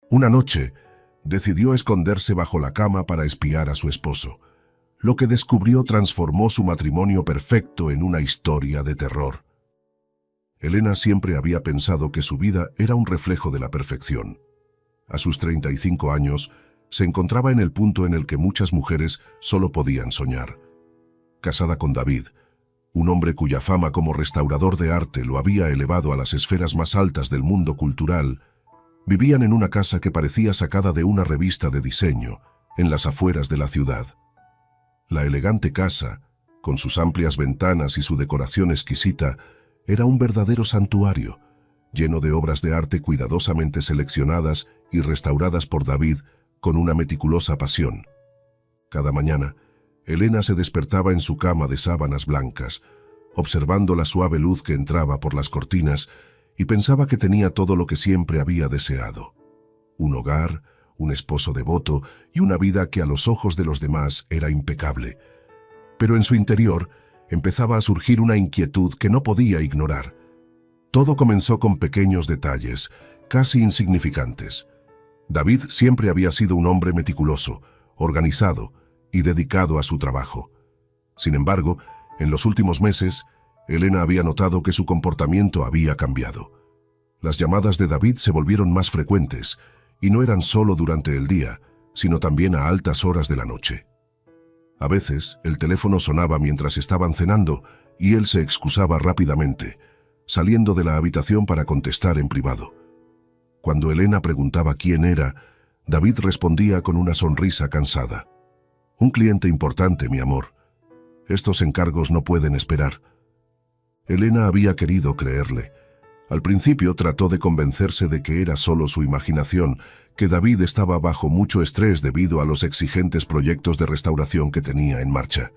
Una noche, decidió esconderse bajo la cama para espiar a su esposo. Lo que descubrió transformó su matrimonio perfecto en una historia de terror. Elena siempre había pensado que su vida era un reflejo de la perfección. A sus 35 años, se encontraba en el punto en el que muchas mujeres solo podían soñar. Casada con David, un hombre cuya fama como restaurador de arte lo había elevado a las esferas más altas del mundo cultural, vivían en una casa que parecía sacada de una revista de diseño, en las afueras de la ciudad. La elegante casa, con sus amplias ventanas y su decoración exquisita, era un verdadero santuario, lleno de obras de arte cuidadosamente seleccionadas y restauradas por David con una meticulosa pasión. Cada mañana, Elena se despertaba en su cama de sábanas blancas, observando la suave luz que entraba por las cortinas, y pensaba que tenía todo lo que siempre había deseado: un hogar, un esposo devoto y una vida que a los ojos de los demás era impecable. Pero en su interior empezaba a surgir una inquietud que no podía ignorar. Todo comenzó con pequeños detalles, casi insignificantes. David siempre había sido un hombre meticuloso, organizado y dedicado a su trabajo. Sin embargo, en los últimos meses, Elena había notado que su comportamiento había cambiado. Las llamadas de David se volvieron más frecuentes, y no eran solo durante el día, sino también a altas horas de la noche. A veces, el teléfono sonaba mientras estaban cenando y él se excusaba rápidamente, saliendo de la habitación para contestar en privado. Cuando Elena preguntaba quién era, David respondía con una sonrisa cansada: «Un cliente importante, mi amor. Estos encargos no pueden esperar». Elena había querido creerle. Al principio trató de convencerse de que era solo su imaginación, que David estaba bajo mucho estrés debido a los exigentes proyectos de restauración que tenía en marcha.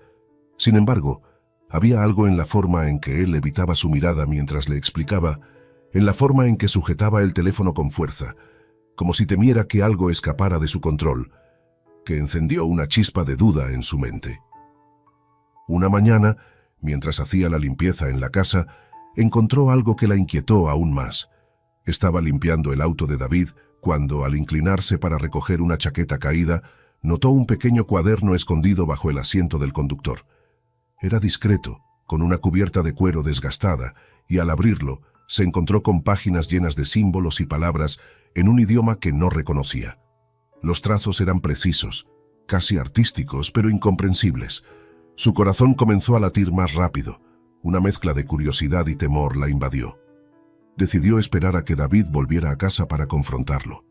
Sin embargo, había algo en la forma en que él evitaba su mirada mientras le explicaba, en la forma en que sujetaba el teléfono con fuerza, como si temiera que algo escapara de su control, que encendió una chispa de duda en su mente. Una mañana, mientras hacía la limpieza en la casa, encontró algo que la inquietó aún más. Estaba limpiando el auto de David cuando, al inclinarse para recoger una chaqueta caída, notó un pequeño cuaderno escondido bajo el asiento del conductor. Era discreto, con una cubierta de cuero desgastada, y al abrirlo, se encontró con páginas llenas de símbolos y palabras en un idioma que no reconocía. Los trazos eran precisos, casi artísticos, pero incomprensibles. Su corazón comenzó a latir más rápido. Una mezcla de curiosidad y temor la invadió. Decidió esperar a que David volviera a casa para confrontarlo.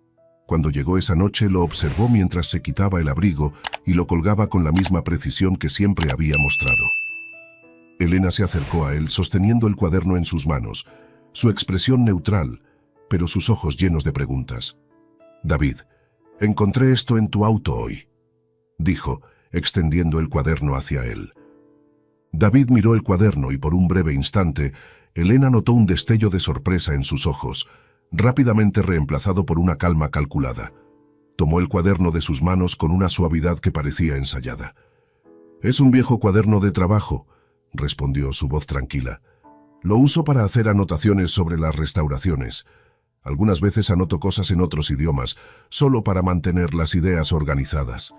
Cuando llegó esa noche, lo observó mientras se quitaba el abrigo y lo colgaba con la misma precisión que siempre había mostrado. Elena se acercó a él sosteniendo el cuaderno en sus manos, su expresión neutral, pero sus ojos llenos de preguntas. «David, encontré esto en tu auto hoy», dijo, extendiendo el cuaderno hacia él. David miró el cuaderno y por un breve instante, Elena notó un destello de sorpresa en sus ojos, rápidamente reemplazado por una calma calculada. Tomó el cuaderno de sus manos con una suavidad que parecía ensayada. «Es un viejo cuaderno de trabajo», respondió su voz tranquila. «Lo uso para hacer anotaciones sobre las restauraciones. Algunas veces anoto cosas en otros idiomas, solo para mantener las ideas organizadas».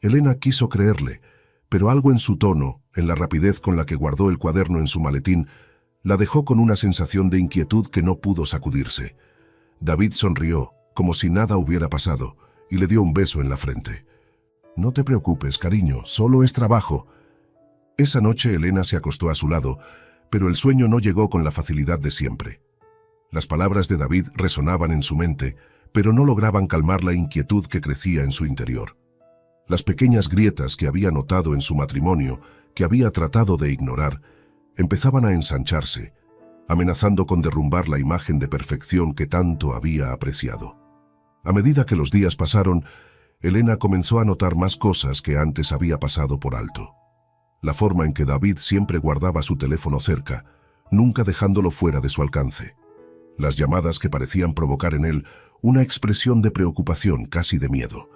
Elena quiso creerle, pero algo en su tono, en la rapidez con la que guardó el cuaderno en su maletín, la dejó con una sensación de inquietud que no pudo sacudirse. David sonrió, como si nada hubiera pasado, y le dio un beso en la frente. «No te preocupes, cariño, solo es trabajo». Esa noche Elena se acostó a su lado, pero el sueño no llegó con la facilidad de siempre. Las palabras de David resonaban en su mente, pero no lograban calmar la inquietud que crecía en su interior. Las pequeñas grietas que había notado en su matrimonio, que había tratado de ignorar, empezaban a ensancharse, amenazando con derrumbar la imagen de perfección que tanto había apreciado. A medida que los días pasaron, Elena comenzó a notar más cosas que antes había pasado por alto. La forma en que David siempre guardaba su teléfono cerca, nunca dejándolo fuera de su alcance. Las llamadas que parecían provocar en él una expresión de preocupación, casi de miedo.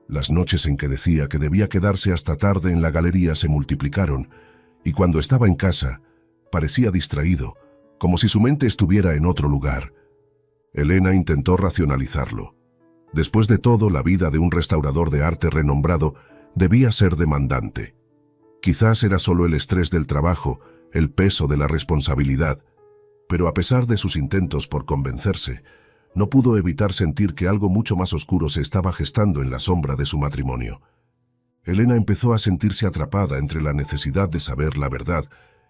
Las noches en que decía que debía quedarse hasta tarde en la galería se multiplicaron, y cuando estaba en casa, parecía distraído, como si su mente estuviera en otro lugar. Elena intentó racionalizarlo. Después de todo, la vida de un restaurador de arte renombrado debía ser demandante. Quizás era solo el estrés del trabajo, el peso de la responsabilidad, pero a pesar de sus intentos por convencerse, no pudo evitar sentir que algo mucho más oscuro se estaba gestando en la sombra de su matrimonio. Elena empezó a sentirse atrapada entre la necesidad de saber la verdad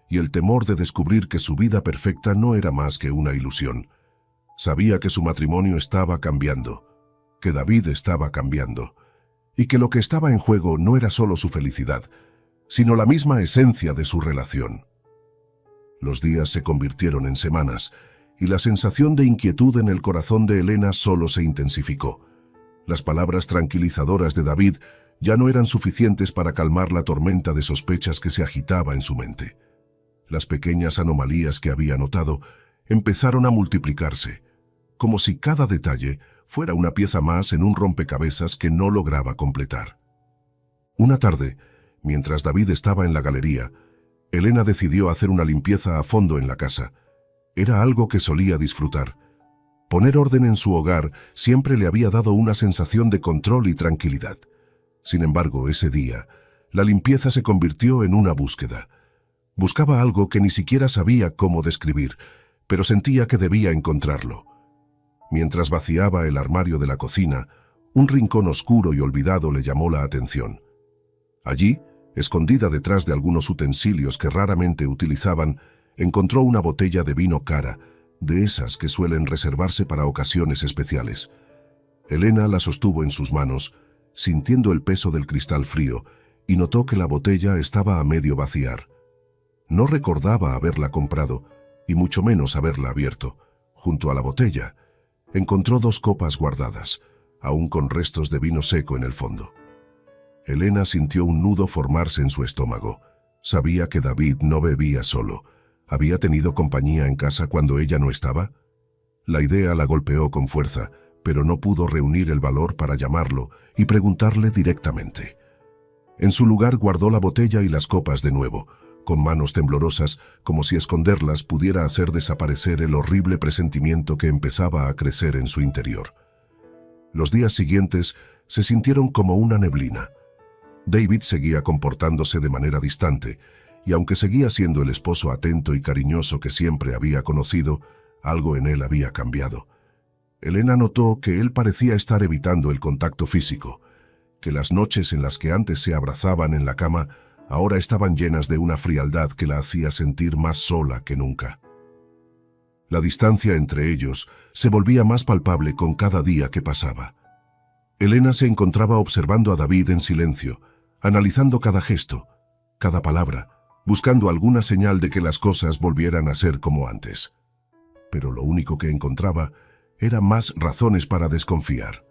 y el temor de descubrir que su vida perfecta no era más que una ilusión. Sabía que su matrimonio estaba cambiando, que David estaba cambiando, y que lo que estaba en juego no era solo su felicidad, sino la misma esencia de su relación. Los días se convirtieron en semanas, y la sensación de inquietud en el corazón de Elena solo se intensificó. Las palabras tranquilizadoras de David ya no eran suficientes para calmar la tormenta de sospechas que se agitaba en su mente. Las pequeñas anomalías que había notado empezaron a multiplicarse, como si cada detalle fuera una pieza más en un rompecabezas que no lograba completar. Una tarde, mientras David estaba en la galería, Elena decidió hacer una limpieza a fondo en la casa. Era algo que solía disfrutar. Poner orden en su hogar siempre le había dado una sensación de control y tranquilidad. Sin embargo, ese día, la limpieza se convirtió en una búsqueda. Buscaba algo que ni siquiera sabía cómo describir, pero sentía que debía encontrarlo. Mientras vaciaba el armario de la cocina, un rincón oscuro y olvidado le llamó la atención. Allí, escondida detrás de algunos utensilios que raramente utilizaban, encontró una botella de vino cara, de esas que suelen reservarse para ocasiones especiales. Elena la sostuvo en sus manos, sintiendo el peso del cristal frío, y notó que la botella estaba a medio vaciar. No recordaba haberla comprado, y mucho menos haberla abierto. Junto a la botella, encontró 2 copas guardadas, aún con restos de vino seco en el fondo. Elena sintió un nudo formarse en su estómago. Sabía que David no bebía solo. ¿Había tenido compañía en casa cuando ella no estaba? La idea la golpeó con fuerza, pero no pudo reunir el valor para llamarlo y preguntarle directamente. En su lugar guardó la botella y las copas de nuevo, con manos temblorosas, como si esconderlas pudiera hacer desaparecer el horrible presentimiento que empezaba a crecer en su interior. Los días siguientes se sintieron como una neblina. David seguía comportándose de manera distante, y aunque seguía siendo el esposo atento y cariñoso que siempre había conocido, algo en él había cambiado. Elena notó que él parecía estar evitando el contacto físico, que las noches en las que antes se abrazaban en la cama ahora estaban llenas de una frialdad que la hacía sentir más sola que nunca. La distancia entre ellos se volvía más palpable con cada día que pasaba. Elena se encontraba observando a David en silencio, analizando cada gesto, cada palabra, buscando alguna señal de que las cosas volvieran a ser como antes. Pero lo único que encontraba eran más razones para desconfiar.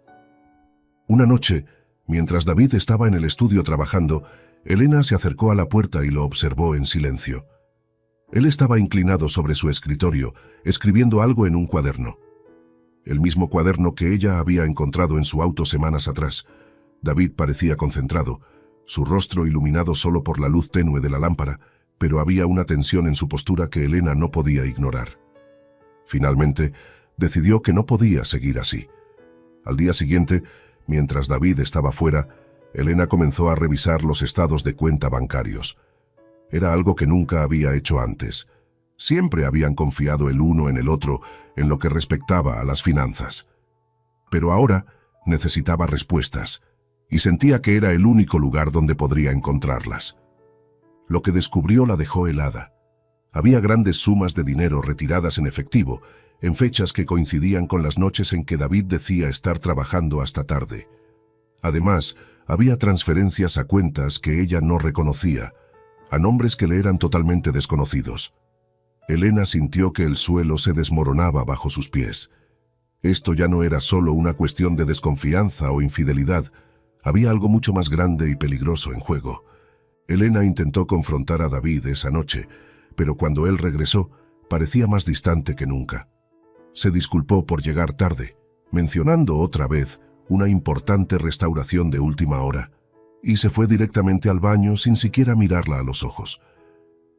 Una noche, mientras David estaba en el estudio trabajando, Elena se acercó a la puerta y lo observó en silencio. Él estaba inclinado sobre su escritorio, escribiendo algo en un cuaderno. El mismo cuaderno que ella había encontrado en su auto semanas atrás. David parecía concentrado, su rostro iluminado solo por la luz tenue de la lámpara, pero había una tensión en su postura que Elena no podía ignorar. Finalmente, decidió que no podía seguir así. Al día siguiente, mientras David estaba fuera, Elena comenzó a revisar los estados de cuenta bancarios. Era algo que nunca había hecho antes. Siempre habían confiado el uno en el otro en lo que respectaba a las finanzas. Pero ahora necesitaba respuestas, y sentía que era el único lugar donde podría encontrarlas. Lo que descubrió la dejó helada. Había grandes sumas de dinero retiradas en efectivo, en fechas que coincidían con las noches en que David decía estar trabajando hasta tarde. Además, había transferencias a cuentas que ella no reconocía, a nombres que le eran totalmente desconocidos. Elena sintió que el suelo se desmoronaba bajo sus pies. Esto ya no era solo una cuestión de desconfianza o infidelidad, había algo mucho más grande y peligroso en juego. Elena intentó confrontar a David esa noche, pero cuando él regresó, parecía más distante que nunca. Se disculpó por llegar tarde, mencionando otra vez una importante restauración de última hora, y se fue directamente al baño sin siquiera mirarla a los ojos.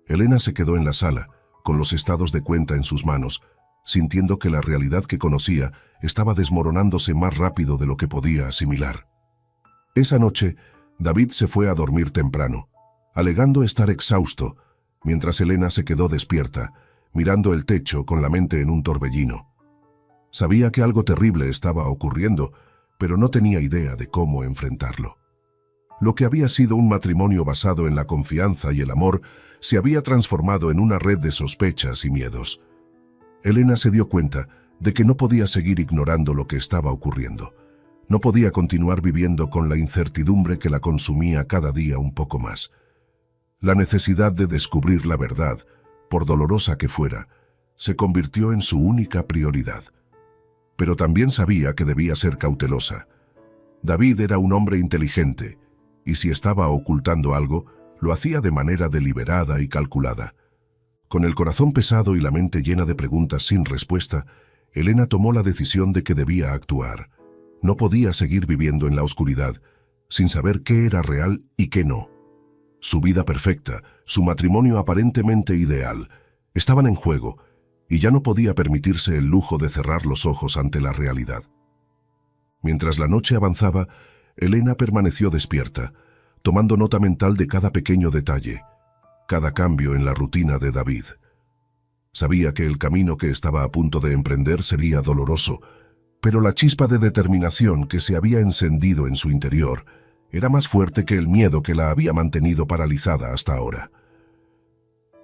Elena se quedó en la sala, con los estados de cuenta en sus manos, sintiendo que la realidad que conocía estaba desmoronándose más rápido de lo que podía asimilar. Esa noche, David se fue a dormir temprano, alegando estar exhausto, mientras Elena se quedó despierta, mirando el techo con la mente en un torbellino. Sabía que algo terrible estaba ocurriendo, pero no tenía idea de cómo enfrentarlo. Lo que había sido un matrimonio basado en la confianza y el amor se había transformado en una red de sospechas y miedos. Elena se dio cuenta de que no podía seguir ignorando lo que estaba ocurriendo. No podía continuar viviendo con la incertidumbre que la consumía cada día un poco más. La necesidad de descubrir la verdad, por dolorosa que fuera, se convirtió en su única prioridad. Pero también sabía que debía ser cautelosa. David era un hombre inteligente, y si estaba ocultando algo, lo hacía de manera deliberada y calculada. Con el corazón pesado y la mente llena de preguntas sin respuesta, Elena tomó la decisión de que debía actuar. No podía seguir viviendo en la oscuridad, sin saber qué era real y qué no. Su vida perfecta, su matrimonio aparentemente ideal, estaban en juego, y ya no podía permitirse el lujo de cerrar los ojos ante la realidad. Mientras la noche avanzaba, Elena permaneció despierta, tomando nota mental de cada pequeño detalle, cada cambio en la rutina de David. Sabía que el camino que estaba a punto de emprender sería doloroso, pero la chispa de determinación que se había encendido en su interior era más fuerte que el miedo que la había mantenido paralizada hasta ahora.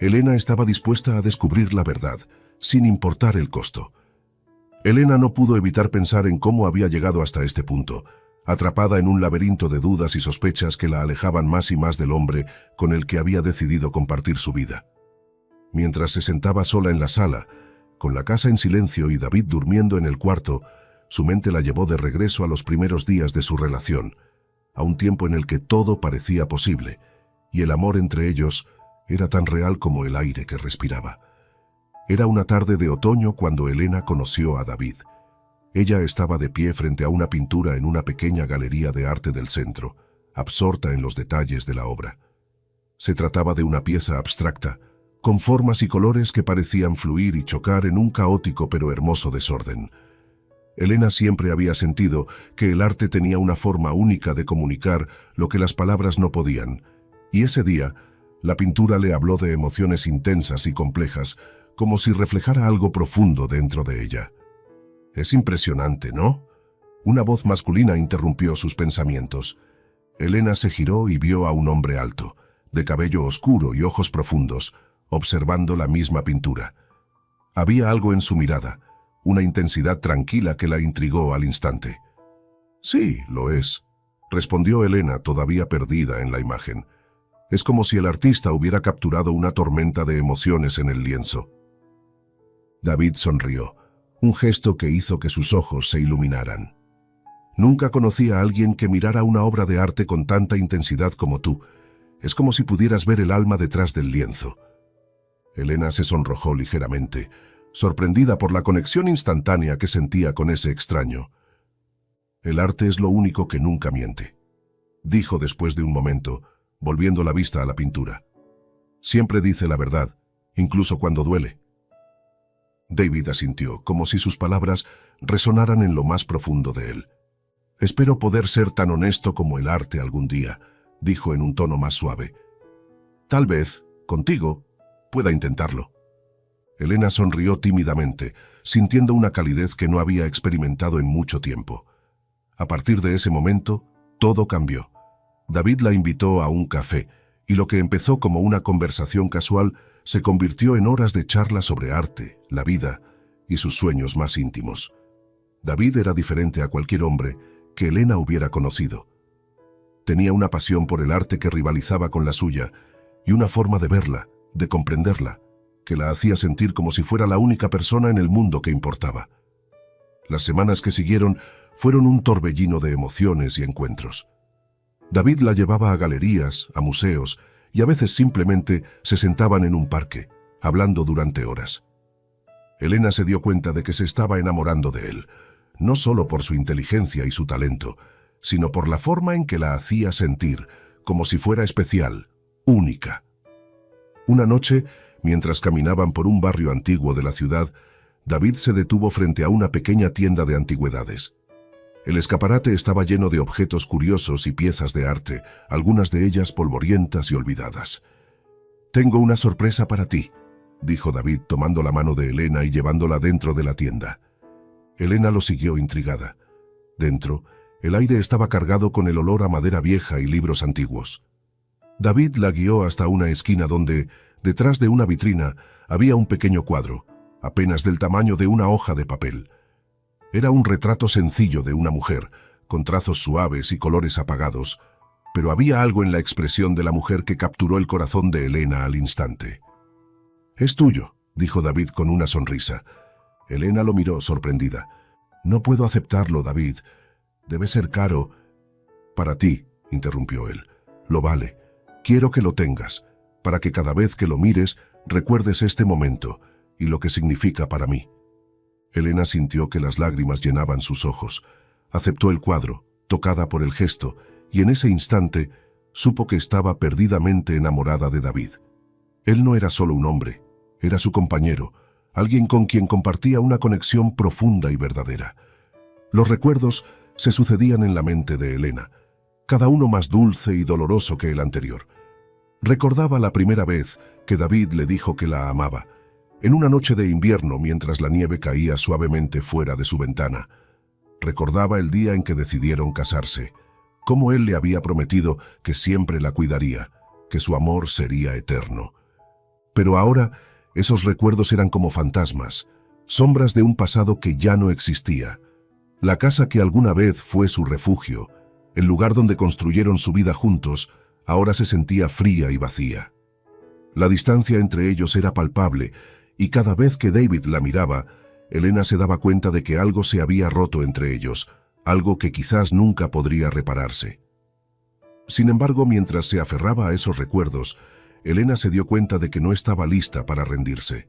Elena estaba dispuesta a descubrir la verdad, sin importar el costo. Elena no pudo evitar pensar en cómo había llegado hasta este punto, atrapada en un laberinto de dudas y sospechas que la alejaban más y más del hombre con el que había decidido compartir su vida. Mientras se sentaba sola en la sala, con la casa en silencio y David durmiendo en el cuarto, su mente la llevó de regreso a los primeros días de su relación, a un tiempo en el que todo parecía posible, y el amor entre ellos era tan real como el aire que respiraba. Era una tarde de otoño cuando Elena conoció a David. Ella estaba de pie frente a una pintura en una pequeña galería de arte del centro, absorta en los detalles de la obra. Se trataba de una pieza abstracta, con formas y colores que parecían fluir y chocar en un caótico pero hermoso desorden. Elena siempre había sentido que el arte tenía una forma única de comunicar lo que las palabras no podían, y ese día, la pintura le habló de emociones intensas y complejas, como si reflejara algo profundo dentro de ella. «Es impresionante, ¿no?». Una voz masculina interrumpió sus pensamientos. Elena se giró y vio a un hombre alto, de cabello oscuro y ojos profundos, observando la misma pintura. Había algo en su mirada, una intensidad tranquila que la intrigó al instante. «Sí, lo es», respondió Elena, todavía perdida en la imagen. Es como si el artista hubiera capturado una tormenta de emociones en el lienzo. David sonrió, un gesto que hizo que sus ojos se iluminaran. «Nunca conocí a alguien que mirara una obra de arte con tanta intensidad como tú. Es como si pudieras ver el alma detrás del lienzo». Elena se sonrojó ligeramente, sorprendida por la conexión instantánea que sentía con ese extraño. «El arte es lo único que nunca miente», dijo después de un momento, volviendo la vista a la pintura. «Siempre dice la verdad, incluso cuando duele». David asintió, como si sus palabras resonaran en lo más profundo de él. «Espero poder ser tan honesto como el arte algún día», dijo en un tono más suave. «Tal vez, contigo, pueda intentarlo». Elena sonrió tímidamente, sintiendo una calidez que no había experimentado en mucho tiempo. A partir de ese momento, todo cambió. David la invitó a un café, y lo que empezó como una conversación casual se convirtió en horas de charla sobre arte, la vida y sus sueños más íntimos. David era diferente a cualquier hombre que Elena hubiera conocido. Tenía una pasión por el arte que rivalizaba con la suya y una forma de verla, de comprenderla, que la hacía sentir como si fuera la única persona en el mundo que importaba. Las semanas que siguieron fueron un torbellino de emociones y encuentros. David la llevaba a galerías, a museos, y a veces simplemente se sentaban en un parque, hablando durante horas. Elena se dio cuenta de que se estaba enamorando de él, no solo por su inteligencia y su talento, sino por la forma en que la hacía sentir, como si fuera especial, única. Una noche, mientras caminaban por un barrio antiguo de la ciudad, David se detuvo frente a una pequeña tienda de antigüedades. El escaparate estaba lleno de objetos curiosos y piezas de arte, algunas de ellas polvorientas y olvidadas. «Tengo una sorpresa para ti», dijo David tomando la mano de Elena y llevándola dentro de la tienda. Elena lo siguió intrigada. Dentro, el aire estaba cargado con el olor a madera vieja y libros antiguos. David la guió hasta una esquina donde, detrás de una vitrina, había un pequeño cuadro, apenas del tamaño de una hoja de papel. Era un retrato sencillo de una mujer, con trazos suaves y colores apagados, pero había algo en la expresión de la mujer que capturó el corazón de Elena al instante. «Es tuyo», dijo David con una sonrisa. Elena lo miró sorprendida. «No puedo aceptarlo, David. Debe ser caro». «Para ti», interrumpió él. «Lo vale. Quiero que lo tengas, para que cada vez que lo mires recuerdes este momento y lo que significa para mí». Elena sintió que las lágrimas llenaban sus ojos. Aceptó el cuadro, tocada por el gesto, y en ese instante supo que estaba perdidamente enamorada de David. Él no era solo un hombre, era su compañero, alguien con quien compartía una conexión profunda y verdadera. Los recuerdos se sucedían en la mente de Elena, cada uno más dulce y doloroso que el anterior. Recordaba la primera vez que David le dijo que la amaba, en una noche de invierno mientras la nieve caía suavemente fuera de su ventana. Recordaba el día en que decidieron casarse, cómo él le había prometido que siempre la cuidaría, que su amor sería eterno. Pero ahora esos recuerdos eran como fantasmas, sombras de un pasado que ya no existía. La casa que alguna vez fue su refugio, el lugar donde construyeron su vida juntos, ahora se sentía fría y vacía. La distancia entre ellos era palpable, y cada vez que David la miraba, Elena se daba cuenta de que algo se había roto entre ellos, algo que quizás nunca podría repararse. Sin embargo, mientras se aferraba a esos recuerdos, Elena se dio cuenta de que no estaba lista para rendirse.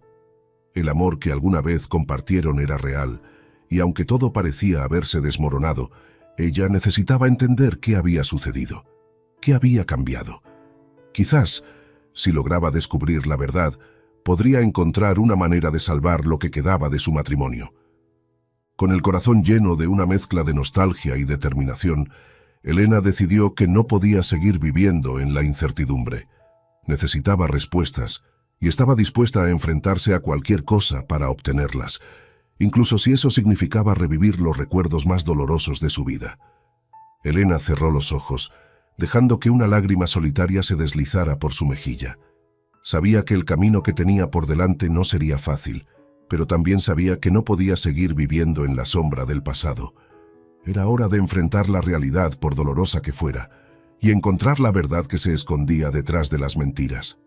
El amor que alguna vez compartieron era real, y aunque todo parecía haberse desmoronado, ella necesitaba entender qué había sucedido, qué había cambiado. Quizás, si lograba descubrir la verdad, podría encontrar una manera de salvar lo que quedaba de su matrimonio. Con el corazón lleno de una mezcla de nostalgia y determinación, Elena decidió que no podía seguir viviendo en la incertidumbre. Necesitaba respuestas y estaba dispuesta a enfrentarse a cualquier cosa para obtenerlas, incluso si eso significaba revivir los recuerdos más dolorosos de su vida. Elena cerró los ojos, dejando que una lágrima solitaria se deslizara por su mejilla. Sabía que el camino que tenía por delante no sería fácil, pero también sabía que no podía seguir viviendo en la sombra del pasado. Era hora de enfrentar la realidad, por dolorosa que fuera, y encontrar la verdad que se escondía detrás de las mentiras.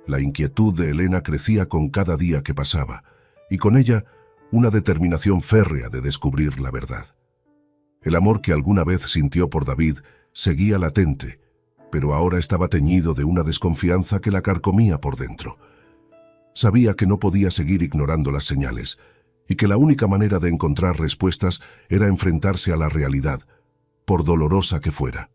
La inquietud de Elena crecía con cada día que pasaba, y con ella una determinación férrea de descubrir la verdad. El amor que alguna vez sintió por David seguía latente, pero ahora estaba teñido de una desconfianza que la carcomía por dentro. Sabía que no podía seguir ignorando las señales, y que la única manera de encontrar respuestas era enfrentarse a la realidad, por dolorosa que fuera.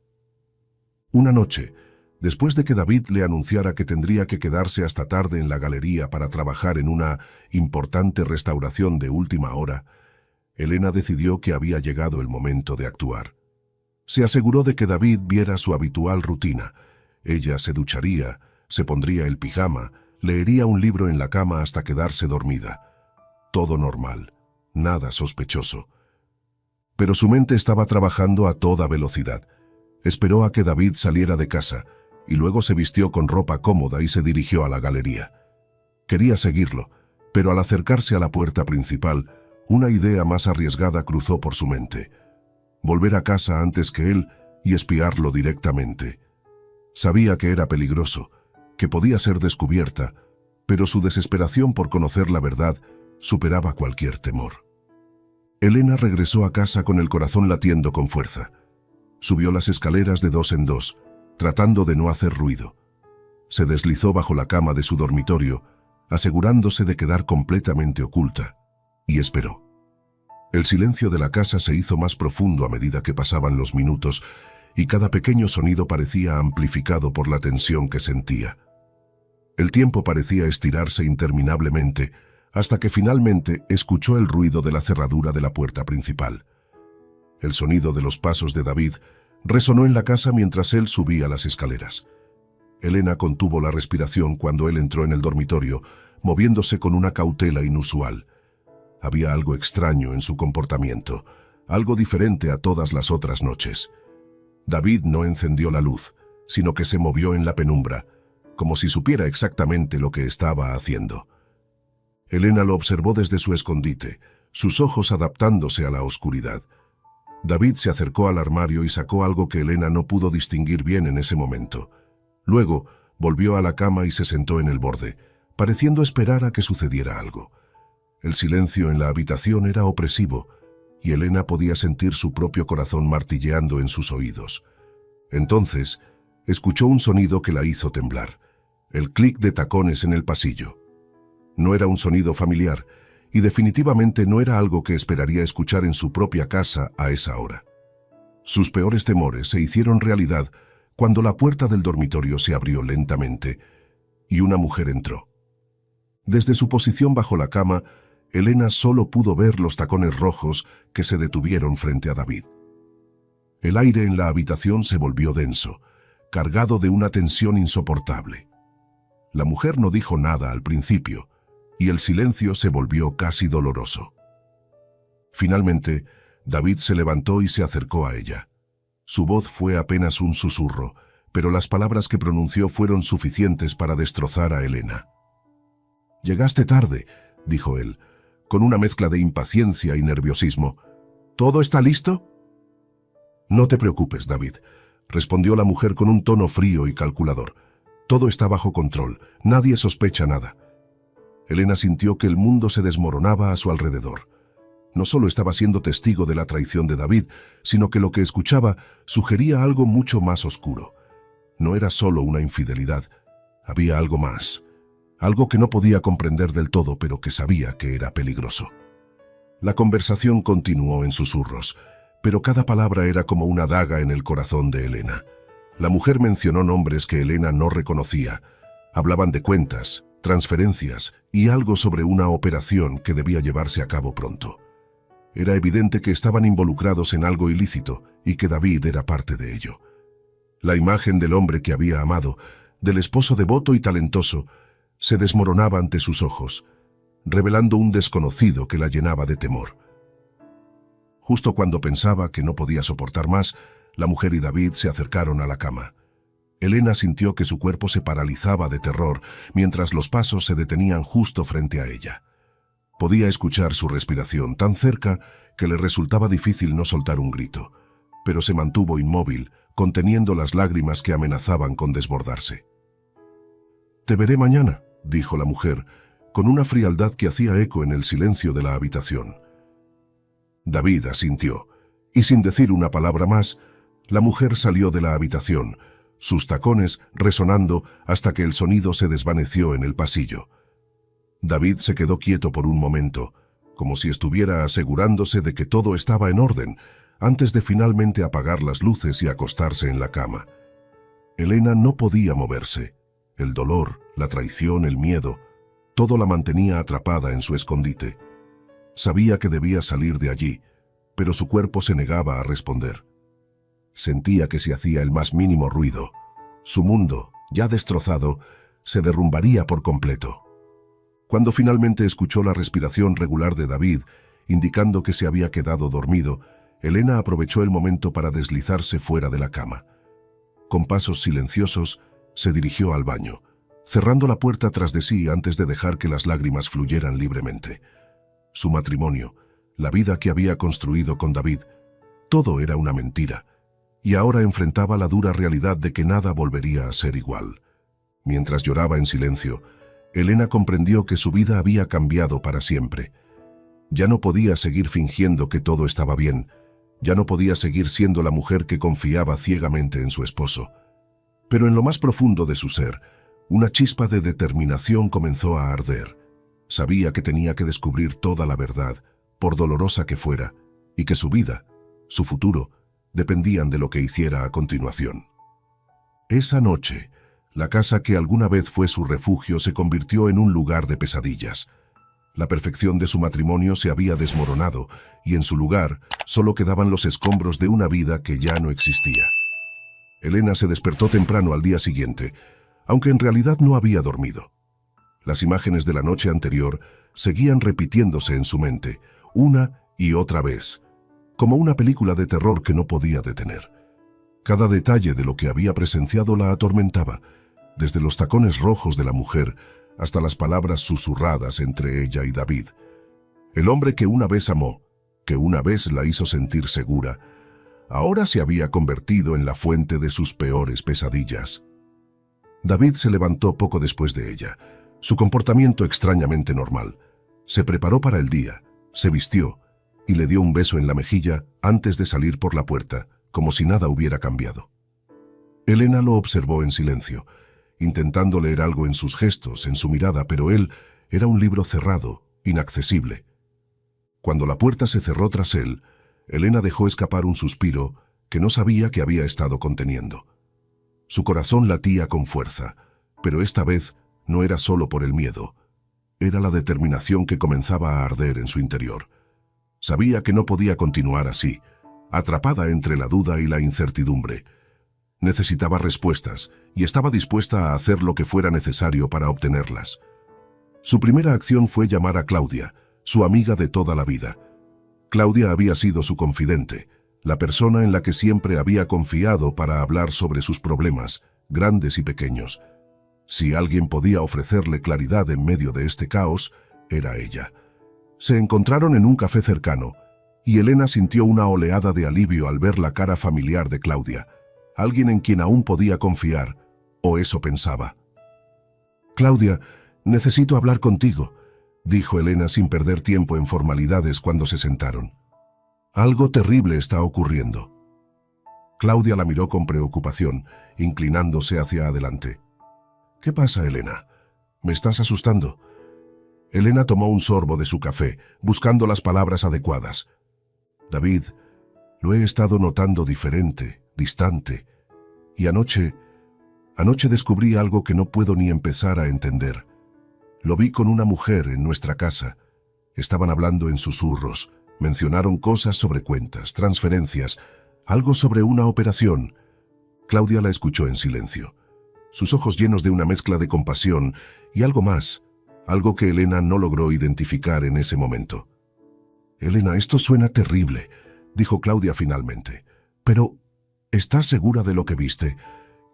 Una noche, después de que David le anunciara que tendría que quedarse hasta tarde en la galería para trabajar en una importante restauración de última hora, Elena decidió que había llegado el momento de actuar. Se aseguró de que David viera su habitual rutina. Ella se ducharía, se pondría el pijama, leería un libro en la cama hasta quedarse dormida. Todo normal, nada sospechoso. Pero su mente estaba trabajando a toda velocidad. Esperó a que David saliera de casa, y luego se vistió con ropa cómoda y se dirigió a la galería. Quería seguirlo, pero al acercarse a la puerta principal, una idea más arriesgada cruzó por su mente. Volver a casa antes que él y espiarlo directamente. Sabía que era peligroso, que podía ser descubierta, pero su desesperación por conocer la verdad superaba cualquier temor. Elena regresó a casa con el corazón latiendo con fuerza. Subió las escaleras de dos en dos, tratando de no hacer ruido. Se deslizó bajo la cama de su dormitorio, asegurándose de quedar completamente oculta, y esperó. El silencio de la casa se hizo más profundo a medida que pasaban los minutos, y cada pequeño sonido parecía amplificado por la tensión que sentía. El tiempo parecía estirarse interminablemente, hasta que finalmente escuchó el ruido de la cerradura de la puerta principal. El sonido de los pasos de David resonó en la casa mientras él subía las escaleras. Elena contuvo la respiración cuando él entró en el dormitorio, moviéndose con una cautela inusual. Había algo extraño en su comportamiento, algo diferente a todas las otras noches. David no encendió la luz, sino que se movió en la penumbra, como si supiera exactamente lo que estaba haciendo. Elena lo observó desde su escondite, sus ojos adaptándose a la oscuridad. David se acercó al armario y sacó algo que Elena no pudo distinguir bien en ese momento. Luego, volvió a la cama y se sentó en el borde, pareciendo esperar a que sucediera algo. El silencio en la habitación era opresivo, y Elena podía sentir su propio corazón martilleando en sus oídos. Entonces, escuchó un sonido que la hizo temblar, el clic de tacones en el pasillo. No era un sonido familiar, y definitivamente no era algo que esperaría escuchar en su propia casa a esa hora. Sus peores temores se hicieron realidad cuando la puerta del dormitorio se abrió lentamente y una mujer entró. Desde su posición bajo la cama, Elena solo pudo ver los tacones rojos que se detuvieron frente a David. El aire en la habitación se volvió denso, cargado de una tensión insoportable. La mujer no dijo nada al principio, y el silencio se volvió casi doloroso. Finalmente, David se levantó y se acercó a ella. Su voz fue apenas un susurro, pero las palabras que pronunció fueron suficientes para destrozar a Elena. «Llegaste tarde», dijo él, con una mezcla de impaciencia y nerviosismo. «¿Todo está listo?» «No te preocupes, David», respondió la mujer con un tono frío y calculador. «Todo está bajo control, nadie sospecha nada». Elena sintió que el mundo se desmoronaba a su alrededor. No solo estaba siendo testigo de la traición de David, sino que lo que escuchaba sugería algo mucho más oscuro. No era solo una infidelidad, había algo más, algo que no podía comprender del todo, pero que sabía que era peligroso. La conversación continuó en susurros, pero cada palabra era como una daga en el corazón de Elena. La mujer mencionó nombres que Elena no reconocía. Hablaban de cuentas, transferencias y algo sobre una operación que debía llevarse a cabo pronto. Era evidente que estaban involucrados en algo ilícito y que David era parte de ello. La imagen del hombre que había amado, del esposo devoto y talentoso, se desmoronaba ante sus ojos, revelando un desconocido que la llenaba de temor. Justo cuando pensaba que no podía soportar más, la mujer y David se acercaron a la cama. Elena sintió que su cuerpo se paralizaba de terror mientras los pasos se detenían justo frente a ella. Podía escuchar su respiración tan cerca que le resultaba difícil no soltar un grito, pero se mantuvo inmóvil, conteniendo las lágrimas que amenazaban con desbordarse. «Te veré mañana», dijo la mujer, con una frialdad que hacía eco en el silencio de la habitación. David asintió, y sin decir una palabra más, la mujer salió de la habitación, sus tacones resonando hasta que el sonido se desvaneció en el pasillo. David se quedó quieto por un momento, como si estuviera asegurándose de que todo estaba en orden, antes de finalmente apagar las luces y acostarse en la cama. Elena no podía moverse. El dolor, la traición, el miedo, todo la mantenía atrapada en su escondite. Sabía que debía salir de allí, pero su cuerpo se negaba a responder. Sentía que si hacía el más mínimo ruido, su mundo, ya destrozado, se derrumbaría por completo. Cuando finalmente escuchó la respiración regular de David, indicando que se había quedado dormido, Elena aprovechó el momento para deslizarse fuera de la cama. Con pasos silenciosos, se dirigió al baño, cerrando la puerta tras de sí antes de dejar que las lágrimas fluyeran libremente. Su matrimonio, la vida que había construido con David, todo era una mentira, y ahora enfrentaba la dura realidad de que nada volvería a ser igual. Mientras lloraba en silencio, Elena comprendió que su vida había cambiado para siempre. Ya no podía seguir fingiendo que todo estaba bien, ya no podía seguir siendo la mujer que confiaba ciegamente en su esposo. Pero en lo más profundo de su ser, una chispa de determinación comenzó a arder. Sabía que tenía que descubrir toda la verdad, por dolorosa que fuera, y que su vida, su futuro, dependían de lo que hiciera a continuación. Esa noche, la casa que alguna vez fue su refugio se convirtió en un lugar de pesadillas. La perfección de su matrimonio se había desmoronado y en su lugar solo quedaban los escombros de una vida que ya no existía. Elena se despertó temprano al día siguiente, aunque en realidad no había dormido. Las imágenes de la noche anterior seguían repitiéndose en su mente, una y otra vez, como una película de terror que no podía detener. Cada detalle de lo que había presenciado la atormentaba, desde los tacones rojos de la mujer hasta las palabras susurradas entre ella y David. El hombre que una vez amó, que una vez la hizo sentir segura, ahora se había convertido en la fuente de sus peores pesadillas. David se levantó poco después de ella, su comportamiento extrañamente normal. Se preparó para el día, se vistió y le dio un beso en la mejilla antes de salir por la puerta, como si nada hubiera cambiado. Elena lo observó en silencio, intentando leer algo en sus gestos, en su mirada, pero él era un libro cerrado, inaccesible. Cuando la puerta se cerró tras él, Elena dejó escapar un suspiro que no sabía que había estado conteniendo. Su corazón latía con fuerza, pero esta vez no era solo por el miedo. Era la determinación que comenzaba a arder en su interior. Sabía que no podía continuar así, atrapada entre la duda y la incertidumbre. Necesitaba respuestas y estaba dispuesta a hacer lo que fuera necesario para obtenerlas. Su primera acción fue llamar a Claudia, su amiga de toda la vida. Claudia había sido su confidente, la persona en la que siempre había confiado para hablar sobre sus problemas, grandes y pequeños. Si alguien podía ofrecerle claridad en medio de este caos, era ella. Se encontraron en un café cercano, y Elena sintió una oleada de alivio al ver la cara familiar de Claudia, alguien en quien aún podía confiar, o eso pensaba. «Claudia, necesito hablar contigo», dijo Elena sin perder tiempo en formalidades cuando se sentaron. «Algo terrible está ocurriendo». Claudia la miró con preocupación, inclinándose hacia adelante. «¿Qué pasa, Elena? ¿Me estás asustando?» Elena tomó un sorbo de su café, buscando las palabras adecuadas. «David, lo he estado notando diferente, distante, y anoche descubrí algo que no puedo ni empezar a entender. Lo vi con una mujer en nuestra casa. Estaban hablando en susurros, mencionaron cosas sobre cuentas, transferencias, algo sobre una operación». Claudia la escuchó en silencio, sus ojos llenos de una mezcla de compasión y algo más, algo que Elena no logró identificar en ese momento. «Elena, esto suena terrible», dijo Claudia finalmente. «Pero, ¿estás segura de lo que viste?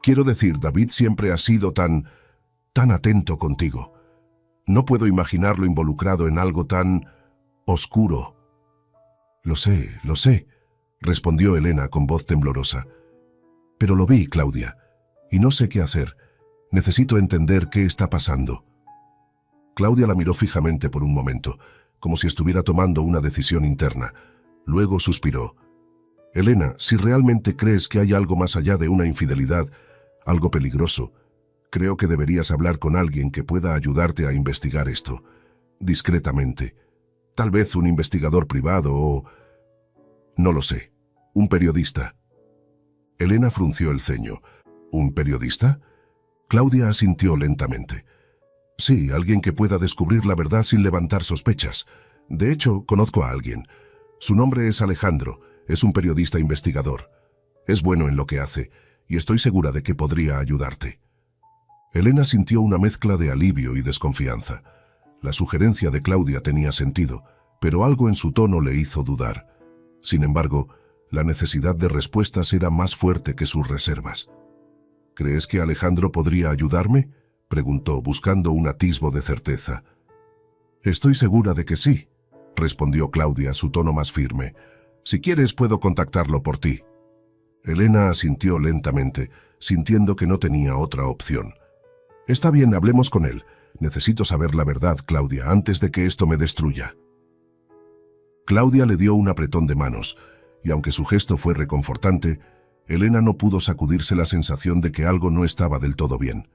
Quiero decir, David siempre ha sido tan atento contigo. No puedo imaginarlo involucrado en algo tan oscuro». Lo sé», respondió Elena con voz temblorosa. «Pero lo vi, Claudia, y no sé qué hacer. Necesito entender qué está pasando». Claudia la miró fijamente por un momento, como si estuviera tomando una decisión interna. Luego suspiró. «Elena, si realmente crees que hay algo más allá de una infidelidad, algo peligroso, creo que deberías hablar con alguien que pueda ayudarte a investigar esto, discretamente. Tal vez un investigador privado o... no lo sé, un periodista». Elena frunció el ceño. «¿Un periodista?» Claudia asintió lentamente. «Sí, alguien que pueda descubrir la verdad sin levantar sospechas. De hecho, conozco a alguien. Su nombre es Alejandro, es un periodista investigador. Es bueno en lo que hace, y estoy segura de que podría ayudarte». Elena sintió una mezcla de alivio y desconfianza. La sugerencia de Claudia tenía sentido, pero algo en su tono le hizo dudar. Sin embargo, la necesidad de respuestas era más fuerte que sus reservas. «¿Crees que Alejandro podría ayudarme?», preguntó, buscando un atisbo de certeza. «Estoy segura de que sí», respondió Claudia, su tono más firme. «Si quieres, puedo contactarlo por ti». Elena asintió lentamente, sintiendo que no tenía otra opción. «Está bien, hablemos con él. Necesito saber la verdad, Claudia, antes de que esto me destruya». Claudia le dio un apretón de manos, y aunque su gesto fue reconfortante, Elena no pudo sacudirse la sensación de que algo no estaba del todo bien.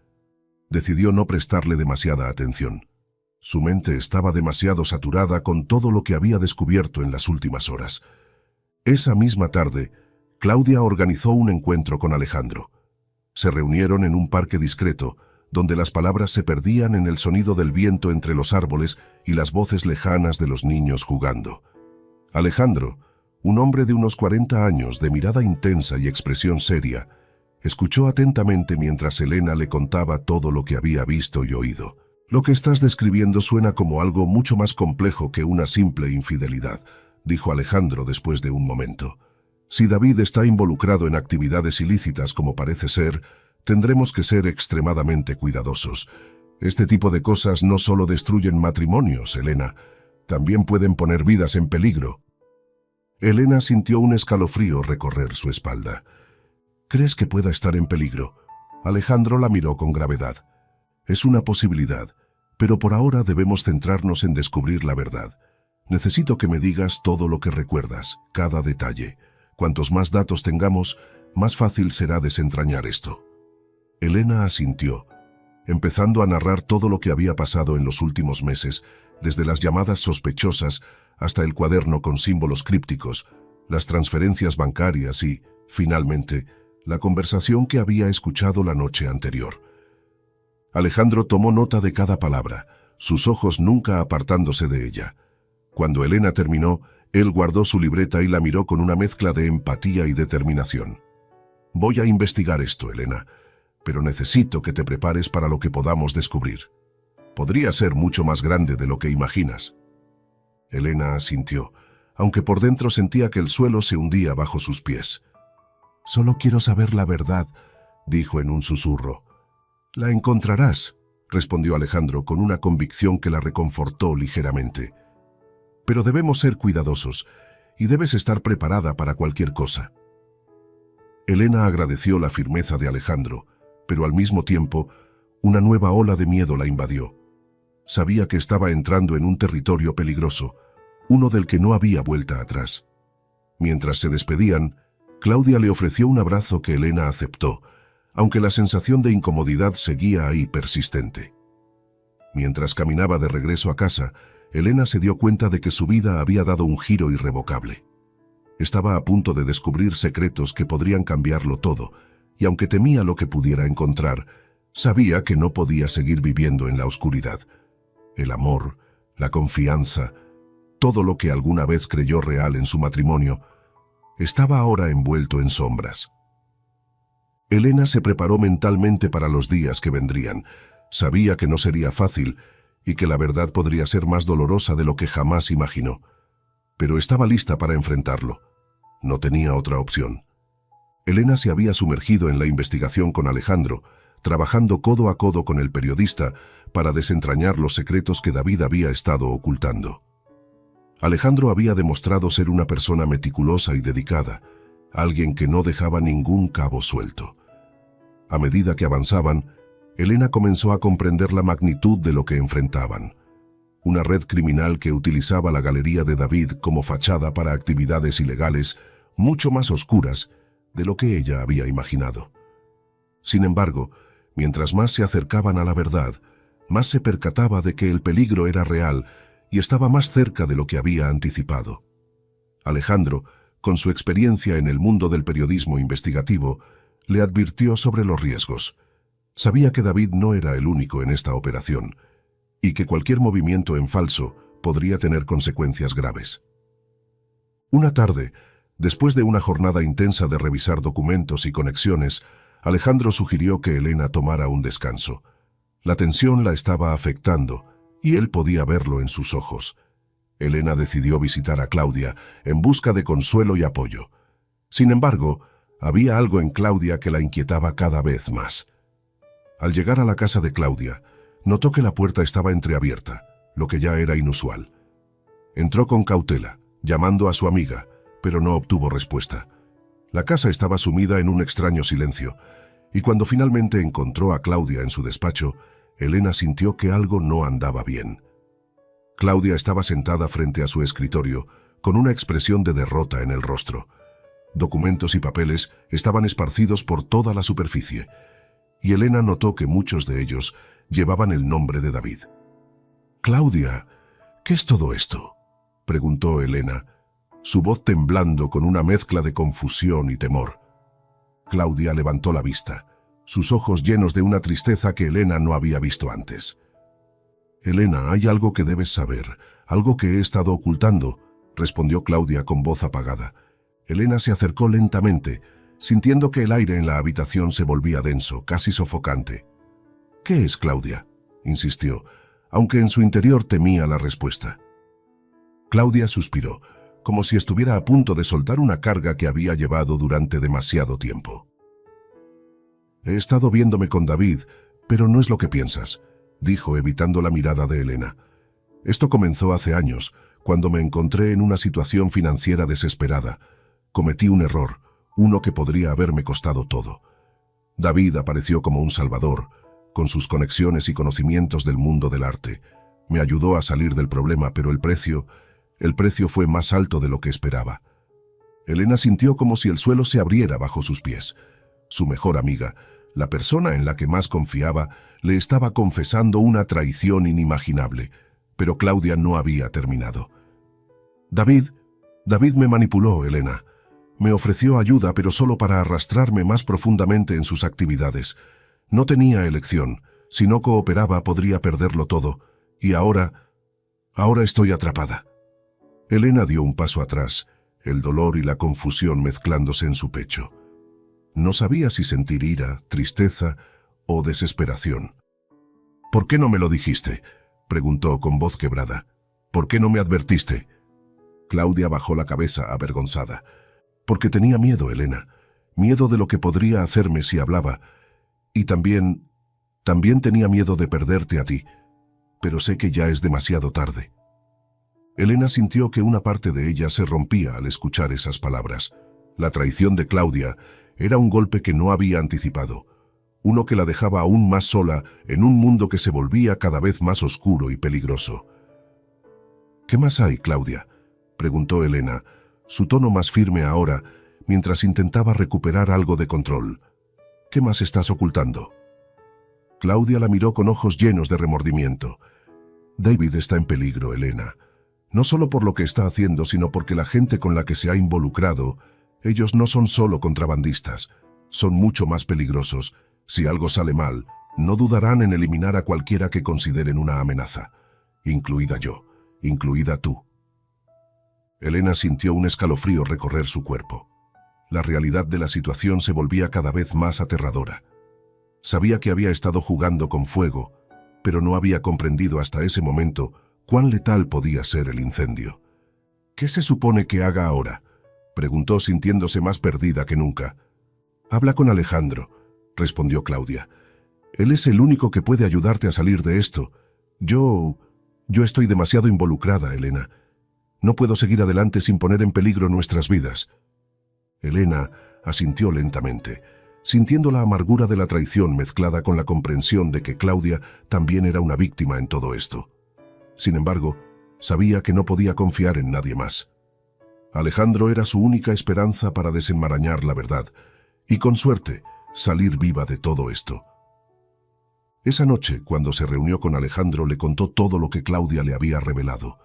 Decidió no prestarle demasiada atención. Su mente estaba demasiado saturada con todo lo que había descubierto en las últimas horas. Esa misma tarde, Claudia organizó un encuentro con Alejandro. Se reunieron en un parque discreto, donde las palabras se perdían en el sonido del viento entre los árboles y las voces lejanas de los niños jugando. Alejandro, un hombre de unos 40 años, de mirada intensa y expresión seria, escuchó atentamente mientras Elena le contaba todo lo que había visto y oído. «Lo que estás describiendo suena como algo mucho más complejo que una simple infidelidad», dijo Alejandro después de un momento. «Si David está involucrado en actividades ilícitas como parece ser, tendremos que ser extremadamente cuidadosos. Este tipo de cosas no solo destruyen matrimonios, Elena, también pueden poner vidas en peligro». Elena sintió un escalofrío recorrer su espalda. «¿Crees que pueda estar en peligro?». Alejandro la miró con gravedad. «Es una posibilidad, pero por ahora debemos centrarnos en descubrir la verdad. Necesito que me digas todo lo que recuerdas, cada detalle. Cuantos más datos tengamos, más fácil será desentrañar esto». Elena asintió, empezando a narrar todo lo que había pasado en los últimos meses, desde las llamadas sospechosas hasta el cuaderno con símbolos crípticos, las transferencias bancarias y, finalmente, la conversación que había escuchado la noche anterior. Alejandro tomó nota de cada palabra, sus ojos nunca apartándose de ella. Cuando Elena terminó, él guardó su libreta y la miró con una mezcla de empatía y determinación. «Voy a investigar esto, Elena, pero necesito que te prepares para lo que podamos descubrir. Podría ser mucho más grande de lo que imaginas». Elena asintió, aunque por dentro sentía que el suelo se hundía bajo sus pies. «Solo quiero saber la verdad», dijo en un susurro. «La encontrarás», respondió Alejandro con una convicción que la reconfortó ligeramente. «Pero debemos ser cuidadosos, y debes estar preparada para cualquier cosa». Elena agradeció la firmeza de Alejandro, pero al mismo tiempo, una nueva ola de miedo la invadió. Sabía que estaba entrando en un territorio peligroso, uno del que no había vuelta atrás. Mientras se despedían, Claudia le ofreció un abrazo que Elena aceptó, aunque la sensación de incomodidad seguía ahí persistente. Mientras caminaba de regreso a casa, Elena se dio cuenta de que su vida había dado un giro irrevocable. Estaba a punto de descubrir secretos que podrían cambiarlo todo, y aunque temía lo que pudiera encontrar, sabía que no podía seguir viviendo en la oscuridad. El amor, la confianza, todo lo que alguna vez creyó real en su matrimonio, estaba ahora envuelto en sombras. Elena se preparó mentalmente para los días que vendrían. Sabía que no sería fácil y que la verdad podría ser más dolorosa de lo que jamás imaginó. Pero estaba lista para enfrentarlo. No tenía otra opción. Elena se había sumergido en la investigación con Alejandro, trabajando codo a codo con el periodista para desentrañar los secretos que David había estado ocultando. Alejandro había demostrado ser una persona meticulosa y dedicada, alguien que no dejaba ningún cabo suelto. A medida que avanzaban, Elena comenzó a comprender la magnitud de lo que enfrentaban. Una red criminal que utilizaba la galería de David como fachada para actividades ilegales mucho más oscuras de lo que ella había imaginado. Sin embargo, mientras más se acercaban a la verdad, más se percataba de que el peligro era real y estaba más cerca de lo que había anticipado. Alejandro, con su experiencia en el mundo del periodismo investigativo, le advirtió sobre los riesgos. Sabía que David no era el único en esta operación, y que cualquier movimiento en falso podría tener consecuencias graves. Una tarde, después de una jornada intensa de revisar documentos y conexiones, Alejandro sugirió que Elena tomara un descanso. La tensión la estaba afectando, y él podía verlo en sus ojos. Elena decidió visitar a Claudia en busca de consuelo y apoyo. Sin embargo, había algo en Claudia que la inquietaba cada vez más. Al llegar a la casa de Claudia, notó que la puerta estaba entreabierta, lo que ya era inusual. Entró con cautela, llamando a su amiga, pero no obtuvo respuesta. La casa estaba sumida en un extraño silencio, y cuando finalmente encontró a Claudia en su despacho, Elena sintió que algo no andaba bien. Claudia estaba sentada frente a su escritorio, con una expresión de derrota en el rostro. Documentos y papeles estaban esparcidos por toda la superficie, y Elena notó que muchos de ellos llevaban el nombre de David. «Claudia, ¿qué es todo esto?», preguntó Elena, su voz temblando con una mezcla de confusión y temor. Claudia levantó la vista. sus ojos llenos de una tristeza que Elena no había visto antes. «Elena, hay algo que debes saber, algo que he estado ocultando», respondió Claudia con voz apagada. Elena se acercó lentamente, sintiendo que el aire en la habitación se volvía denso, casi sofocante. «¿Qué es, Claudia?», insistió, aunque en su interior temía la respuesta. Claudia suspiró, como si estuviera a punto de soltar una carga que había llevado durante demasiado tiempo. «He estado viéndome con David, pero no es lo que piensas», dijo evitando la mirada de Elena. «Esto comenzó hace años, cuando me encontré en una situación financiera desesperada. Cometí un error, uno que podría haberme costado todo. David apareció como un salvador, con sus conexiones y conocimientos del mundo del arte. Me ayudó a salir del problema, pero el precio fue más alto de lo que esperaba». Elena sintió como si el suelo se abriera bajo sus pies. Su mejor amiga, la persona en la que más confiaba, le estaba confesando una traición inimaginable, pero Claudia no había terminado. David me manipuló, Elena. Me ofreció ayuda, pero solo para arrastrarme más profundamente en sus actividades. No tenía elección. Si no cooperaba, podría perderlo todo. Y ahora estoy atrapada». Elena dio un paso atrás, el dolor y la confusión mezclándose en su pecho. No sabía si sentir ira, tristeza o desesperación. «¿Por qué no me lo dijiste?», preguntó con voz quebrada. «¿Por qué no me advertiste?». Claudia bajó la cabeza avergonzada. «Porque tenía miedo, Elena. Miedo de lo que podría hacerme si hablaba. Y también tenía miedo de perderte a ti. Pero sé que ya es demasiado tarde». Elena sintió que una parte de ella se rompía al escuchar esas palabras. La traición de Claudia era un golpe que no había anticipado, uno que la dejaba aún más sola en un mundo que se volvía cada vez más oscuro y peligroso. «¿Qué más hay, Claudia?», preguntó Elena, su tono más firme ahora, mientras intentaba recuperar algo de control. «¿Qué más estás ocultando?». Claudia la miró con ojos llenos de remordimiento. «David está en peligro, Elena. No solo por lo que está haciendo, sino porque la gente con la que se ha involucrado, ellos no son solo contrabandistas, son mucho más peligrosos. Si algo sale mal, no dudarán en eliminar a cualquiera que consideren una amenaza, incluida yo, incluida tú». Elena sintió un escalofrío recorrer su cuerpo. La realidad de la situación se volvía cada vez más aterradora. Sabía que había estado jugando con fuego, pero no había comprendido hasta ese momento cuán letal podía ser el incendio. «¿Qué se supone que haga ahora?», preguntó sintiéndose más perdida que nunca. «Habla con Alejandro», respondió Claudia. «Él es el único que puede ayudarte a salir de esto. Yo estoy demasiado involucrada, Elena. No puedo seguir adelante sin poner en peligro nuestras vidas». Elena asintió lentamente, sintiendo la amargura de la traición mezclada con la comprensión de que Claudia también era una víctima en todo esto. Sin embargo, sabía que no podía confiar en nadie más. Alejandro era su única esperanza para desenmarañar la verdad y, con suerte, salir viva de todo esto. Esa noche, cuando se reunió con Alejandro, le contó todo lo que Claudia le había revelado.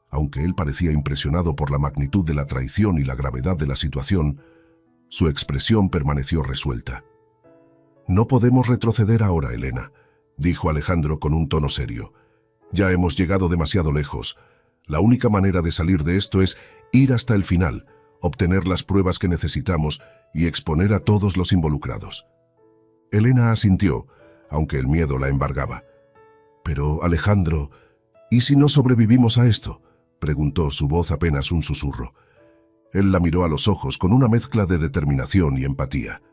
Aunque él parecía impresionado por la magnitud de la traición y la gravedad de la situación, su expresión permaneció resuelta. «No podemos retroceder ahora, Elena», dijo Alejandro con un tono serio. «Ya hemos llegado demasiado lejos. La única manera de salir de esto es ir hasta el final, obtener las pruebas que necesitamos y exponer a todos los involucrados». Elena asintió, aunque el miedo la embargaba. «Pero, Alejandro, ¿y si no sobrevivimos a esto?», preguntó, su voz apenas un susurro. Él la miró a los ojos con una mezcla de determinación y empatía.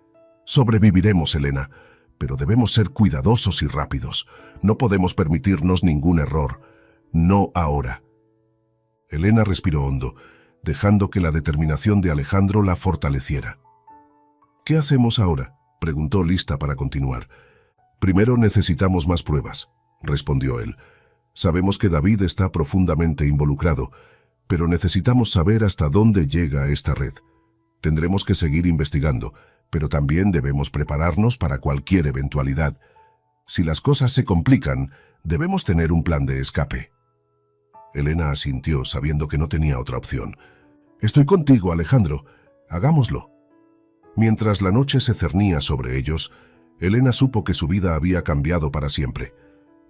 «Sobreviviremos, Elena, pero debemos ser cuidadosos y rápidos. No podemos permitirnos ningún error. No ahora». Elena respiró hondo, dejando que la determinación de Alejandro la fortaleciera. «¿Qué hacemos ahora?», preguntó, lista para continuar. «Primero necesitamos más pruebas», respondió él. «Sabemos que David está profundamente involucrado, pero necesitamos saber hasta dónde llega esta red. Tendremos que seguir investigando, pero también debemos prepararnos para cualquier eventualidad. Si las cosas se complican, debemos tener un plan de escape». Elena asintió, sabiendo que no tenía otra opción. «Estoy contigo, Alejandro. Hagámoslo». Mientras la noche se cernía sobre ellos, Elena supo que su vida había cambiado para siempre.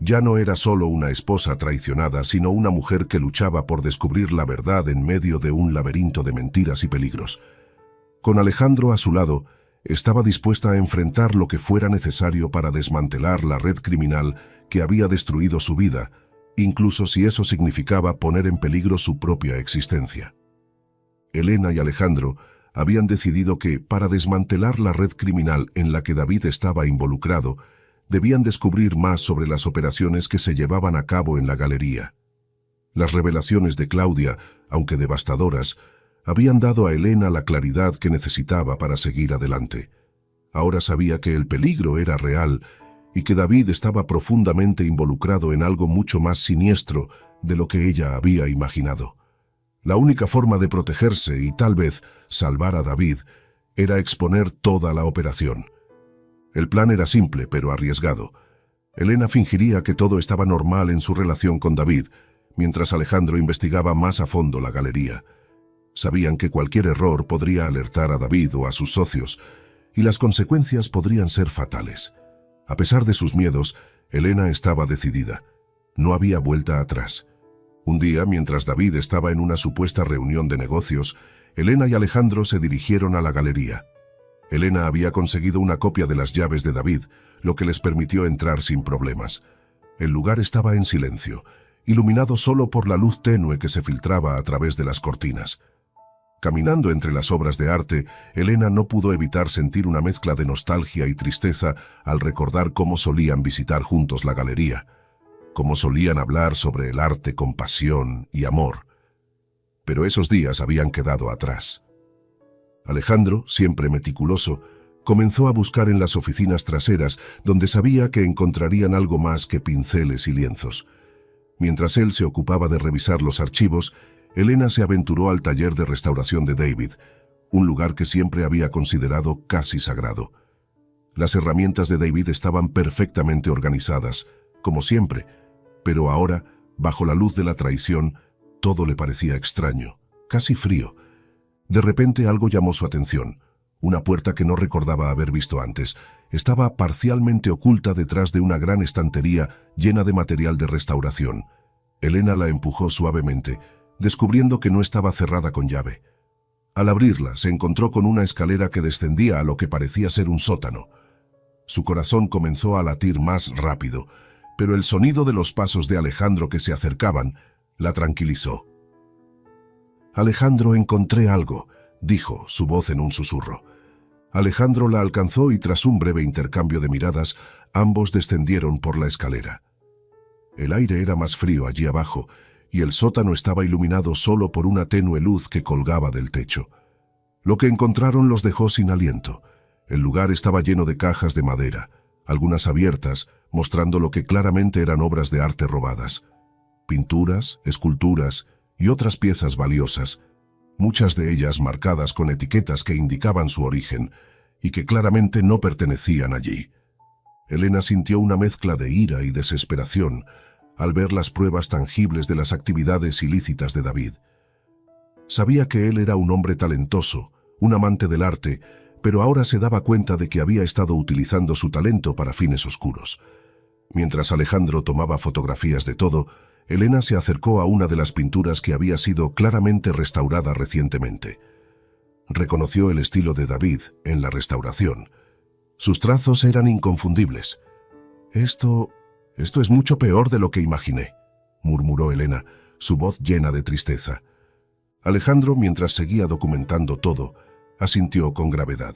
Ya no era solo una esposa traicionada, sino una mujer que luchaba por descubrir la verdad en medio de un laberinto de mentiras y peligros. Con Alejandro a su lado, estaba dispuesta a enfrentar lo que fuera necesario para desmantelar la red criminal que había destruido su vida, incluso si eso significaba poner en peligro su propia existencia. Elena y Alejandro habían decidido que, para desmantelar la red criminal en la que David estaba involucrado, debían descubrir más sobre las operaciones que se llevaban a cabo en la galería. Las revelaciones de Claudia, aunque devastadoras, habían dado a Elena la claridad que necesitaba para seguir adelante. Ahora sabía que el peligro era real y que David estaba profundamente involucrado en algo mucho más siniestro de lo que ella había imaginado. La única forma de protegerse y tal vez salvar a David era exponer toda la operación. El plan era simple pero arriesgado. Elena fingiría que todo estaba normal en su relación con David, mientras Alejandro investigaba más a fondo la galería. Sabían que cualquier error podría alertar a David o a sus socios, y las consecuencias podrían ser fatales. A pesar de sus miedos, Elena estaba decidida. No había vuelta atrás. Un día, mientras David estaba en una supuesta reunión de negocios, Elena y Alejandro se dirigieron a la galería. Elena había conseguido una copia de las llaves de David, lo que les permitió entrar sin problemas. El lugar estaba en silencio, iluminado solo por la luz tenue que se filtraba a través de las cortinas. Caminando entre las obras de arte, Elena no pudo evitar sentir una mezcla de nostalgia y tristeza al recordar cómo solían visitar juntos la galería, cómo solían hablar sobre el arte con pasión y amor. Pero esos días habían quedado atrás. Alejandro, siempre meticuloso, comenzó a buscar en las oficinas traseras, donde sabía que encontrarían algo más que pinceles y lienzos. Mientras él se ocupaba de revisar los archivos, Elena se aventuró al taller de restauración de David, un lugar que siempre había considerado casi sagrado. Las herramientas de David estaban perfectamente organizadas, como siempre, pero ahora, bajo la luz de la traición, todo le parecía extraño, casi frío. De repente algo llamó su atención. Una puerta que no recordaba haber visto antes estaba parcialmente oculta detrás de una gran estantería llena de material de restauración. Elena la empujó suavemente, descubriendo que no estaba cerrada con llave. Al abrirla, se encontró con una escalera que descendía a lo que parecía ser un sótano. Su corazón comenzó a latir más rápido, pero el sonido de los pasos de Alejandro que se acercaban la tranquilizó. «Alejandro, encontré algo», dijo, su voz en un susurro. Alejandro la alcanzó y tras un breve intercambio de miradas, ambos descendieron por la escalera. El aire era más frío allí abajo, y el sótano estaba iluminado solo por una tenue luz que colgaba del techo. Lo que encontraron los dejó sin aliento. El lugar estaba lleno de cajas de madera, algunas abiertas, mostrando lo que claramente eran obras de arte robadas. Pinturas, esculturas y otras piezas valiosas, muchas de ellas marcadas con etiquetas que indicaban su origen y que claramente no pertenecían allí. Elena sintió una mezcla de ira y desesperación al ver las pruebas tangibles de las actividades ilícitas de David. Sabía que él era un hombre talentoso, un amante del arte, pero ahora se daba cuenta de que había estado utilizando su talento para fines oscuros. Mientras Alejandro tomaba fotografías de todo, Elena se acercó a una de las pinturas que había sido claramente restaurada recientemente. Reconoció el estilo de David en la restauración. Sus trazos eran inconfundibles. Esto es mucho peor de lo que imaginé», murmuró Elena, su voz llena de tristeza. Alejandro, mientras seguía documentando todo, asintió con gravedad.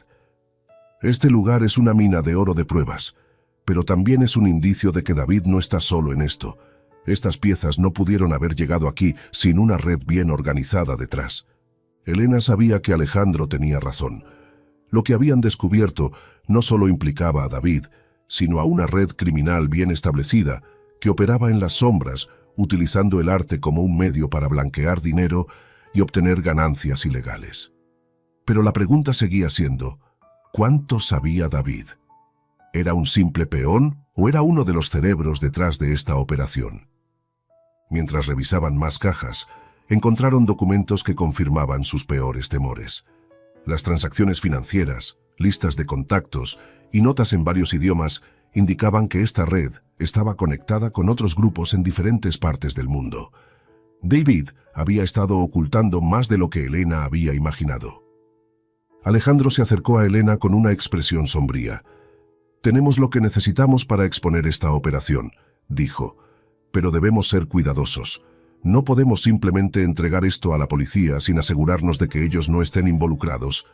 «Este lugar es una mina de oro de pruebas, pero también es un indicio de que David no está solo en esto. Estas piezas no pudieron haber llegado aquí sin una red bien organizada detrás». Elena sabía que Alejandro tenía razón. Lo que habían descubierto no solo implicaba a David, sino a una red criminal bien establecida que operaba en las sombras, utilizando el arte como un medio para blanquear dinero y obtener ganancias ilegales. Pero la pregunta seguía siendo, ¿cuánto sabía David? ¿Era un simple peón o era uno de los cerebros detrás de esta operación? Mientras revisaban más cajas, encontraron documentos que confirmaban sus peores temores. Las transacciones financieras, listas de contactos y notas en varios idiomas indicaban que esta red estaba conectada con otros grupos en diferentes partes del mundo. David había estado ocultando más de lo que Elena había imaginado. Alejandro se acercó a Elena con una expresión sombría. «Tenemos lo que necesitamos para exponer esta operación», dijo, «pero debemos ser cuidadosos. No podemos simplemente entregar esto a la policía sin asegurarnos de que ellos no estén involucrados.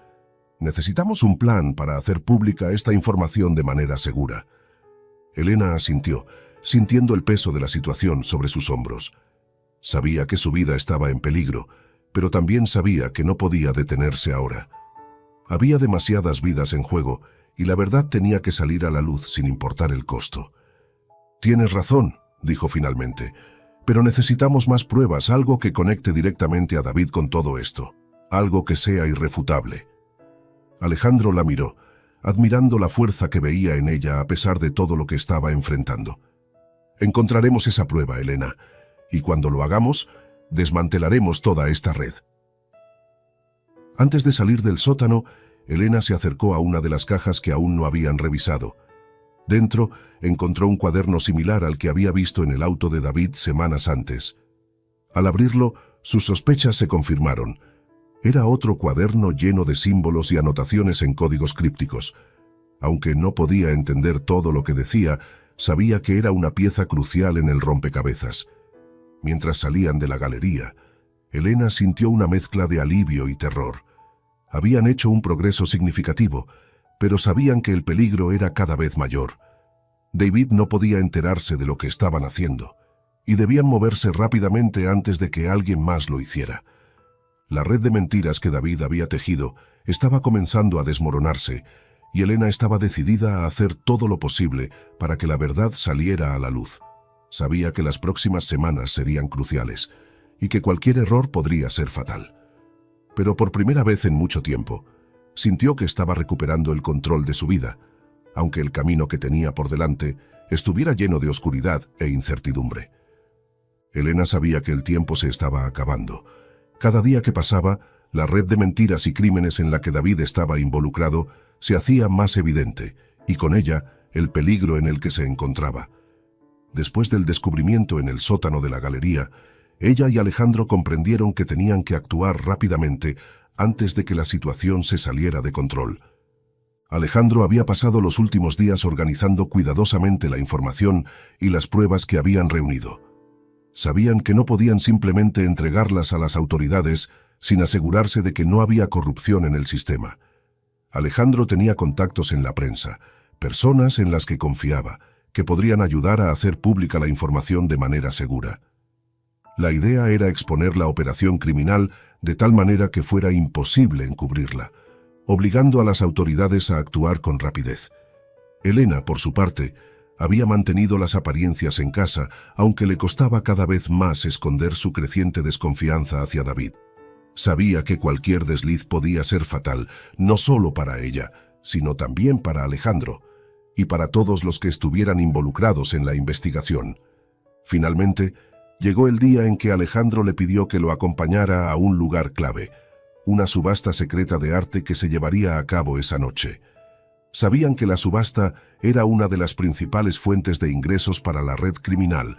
Necesitamos un plan para hacer pública esta información de manera segura». Elena asintió, sintiendo el peso de la situación sobre sus hombros. Sabía que su vida estaba en peligro, pero también sabía que no podía detenerse ahora. Había demasiadas vidas en juego y la verdad tenía que salir a la luz sin importar el costo. «Tienes razón», dijo finalmente, «pero necesitamos más pruebas, algo que conecte directamente a David con todo esto, algo que sea irrefutable». Alejandro la miró, admirando la fuerza que veía en ella a pesar de todo lo que estaba enfrentando. «Encontraremos esa prueba, Elena, y cuando lo hagamos, desmantelaremos toda esta red». Antes de salir del sótano, Elena se acercó a una de las cajas que aún no habían revisado. Dentro, encontró un cuaderno similar al que había visto en el auto de David semanas antes. Al abrirlo, sus sospechas se confirmaron. Era otro cuaderno lleno de símbolos y anotaciones en códigos crípticos. Aunque no podía entender todo lo que decía, sabía que era una pieza crucial en el rompecabezas. Mientras salían de la galería, Elena sintió una mezcla de alivio y terror. Habían hecho un progreso significativo, pero sabían que el peligro era cada vez mayor. David no podía enterarse de lo que estaban haciendo, y debían moverse rápidamente antes de que alguien más lo hiciera. La red de mentiras que David había tejido estaba comenzando a desmoronarse, y Elena estaba decidida a hacer todo lo posible para que la verdad saliera a la luz. Sabía que las próximas semanas serían cruciales, y que cualquier error podría ser fatal. Pero por primera vez en mucho tiempo, sintió que estaba recuperando el control de su vida, aunque el camino que tenía por delante estuviera lleno de oscuridad e incertidumbre. Elena sabía que el tiempo se estaba acabando. Cada día que pasaba, la red de mentiras y crímenes en la que David estaba involucrado se hacía más evidente, y con ella, el peligro en el que se encontraba. Después del descubrimiento en el sótano de la galería, ella y Alejandro comprendieron que tenían que actuar rápidamente antes de que la situación se saliera de control. Alejandro había pasado los últimos días organizando cuidadosamente la información y las pruebas que habían reunido. Sabían que no podían simplemente entregarlas a las autoridades sin asegurarse de que no había corrupción en el sistema. Alejandro tenía contactos en la prensa, personas en las que confiaba, que podrían ayudar a hacer pública la información de manera segura. La idea era exponer la operación criminal de tal manera que fuera imposible encubrirla, obligando a las autoridades a actuar con rapidez. Elena, por su parte, había mantenido las apariencias en casa, aunque le costaba cada vez más esconder su creciente desconfianza hacia David. Sabía que cualquier desliz podía ser fatal, no solo para ella, sino también para Alejandro, y para todos los que estuvieran involucrados en la investigación. Finalmente, llegó el día en que Alejandro le pidió que lo acompañara a un lugar clave, una subasta secreta de arte que se llevaría a cabo esa noche. Sabían que la subasta era una de las principales fuentes de ingresos para la red criminal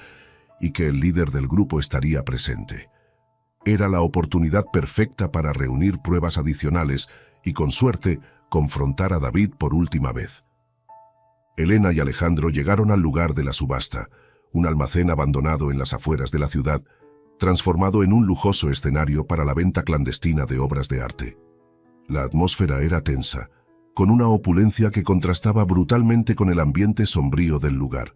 y que el líder del grupo estaría presente. Era la oportunidad perfecta para reunir pruebas adicionales y, con suerte, confrontar a David por última vez. Elena y Alejandro llegaron al lugar de la subasta, un almacén abandonado en las afueras de la ciudad, transformado en un lujoso escenario para la venta clandestina de obras de arte. La atmósfera era tensa, con una opulencia que contrastaba brutalmente con el ambiente sombrío del lugar.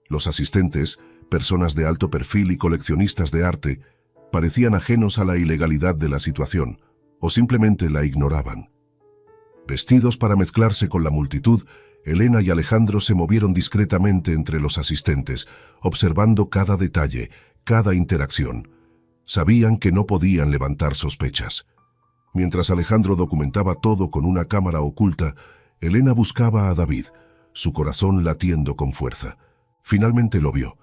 Los asistentes, personas de alto perfil y coleccionistas de arte, parecían ajenos a la ilegalidad de la situación, o simplemente la ignoraban. Vestidos para mezclarse con la multitud, Elena y Alejandro se movieron discretamente entre los asistentes, observando cada detalle, cada interacción. Sabían que no podían levantar sospechas. Mientras Alejandro documentaba todo con una cámara oculta, Elena buscaba a David, su corazón latiendo con fuerza. Finalmente lo vio.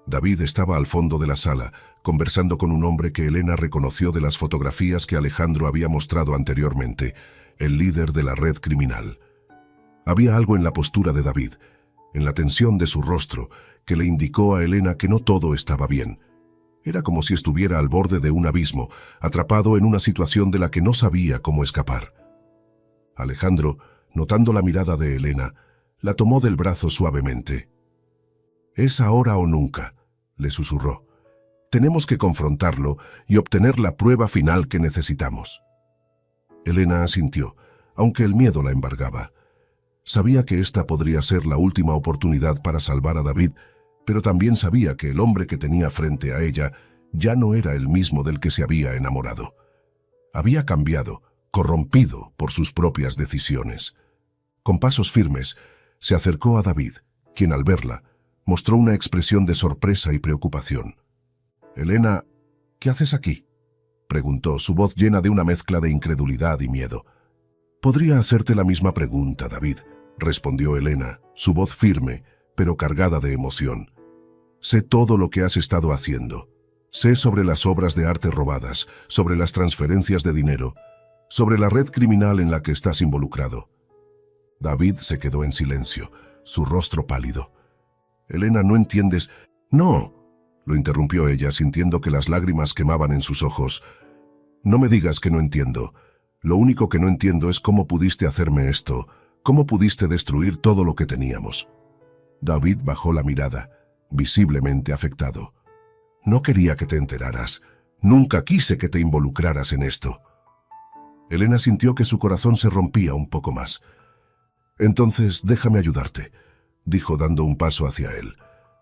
David estaba al fondo de la sala, conversando con un hombre que Elena reconoció de las fotografías que Alejandro había mostrado anteriormente, el líder de la red criminal. Había algo en la postura de David, en la tensión de su rostro, que le indicó a Elena que no todo estaba bien. Era como si estuviera al borde de un abismo, atrapado en una situación de la que no sabía cómo escapar. Alejandro, notando la mirada de Elena, la tomó del brazo suavemente. «Es ahora o nunca», le susurró. «Tenemos que confrontarlo y obtener la prueba final que necesitamos». Elena asintió, aunque el miedo la embargaba. Sabía que esta podría ser la última oportunidad para salvar a David, pero también sabía que el hombre que tenía frente a ella ya no era el mismo del que se había enamorado. Había cambiado, corrompido por sus propias decisiones. Con pasos firmes, se acercó a David, quien al verla, mostró una expresión de sorpresa y preocupación. «Elena, ¿qué haces aquí?», preguntó, su voz llena de una mezcla de incredulidad y miedo. «Podría hacerte la misma pregunta, David», respondió Elena, su voz firme, pero cargada de emoción. «Sé todo lo que has estado haciendo. Sé sobre las obras de arte robadas, sobre las transferencias de dinero, sobre la red criminal en la que estás involucrado». David se quedó en silencio, su rostro pálido. «Elena, ¿no entiendes?» «No», lo interrumpió ella, sintiendo que las lágrimas quemaban en sus ojos. «No me digas que no entiendo. Lo único que no entiendo es cómo pudiste hacerme esto, cómo pudiste destruir todo lo que teníamos». David bajó la mirada, visiblemente afectado. «No quería que te enteraras. Nunca quise que te involucraras en esto». Elena sintió que su corazón se rompía un poco más. «Entonces, déjame ayudarte», dijo dando un paso hacia él.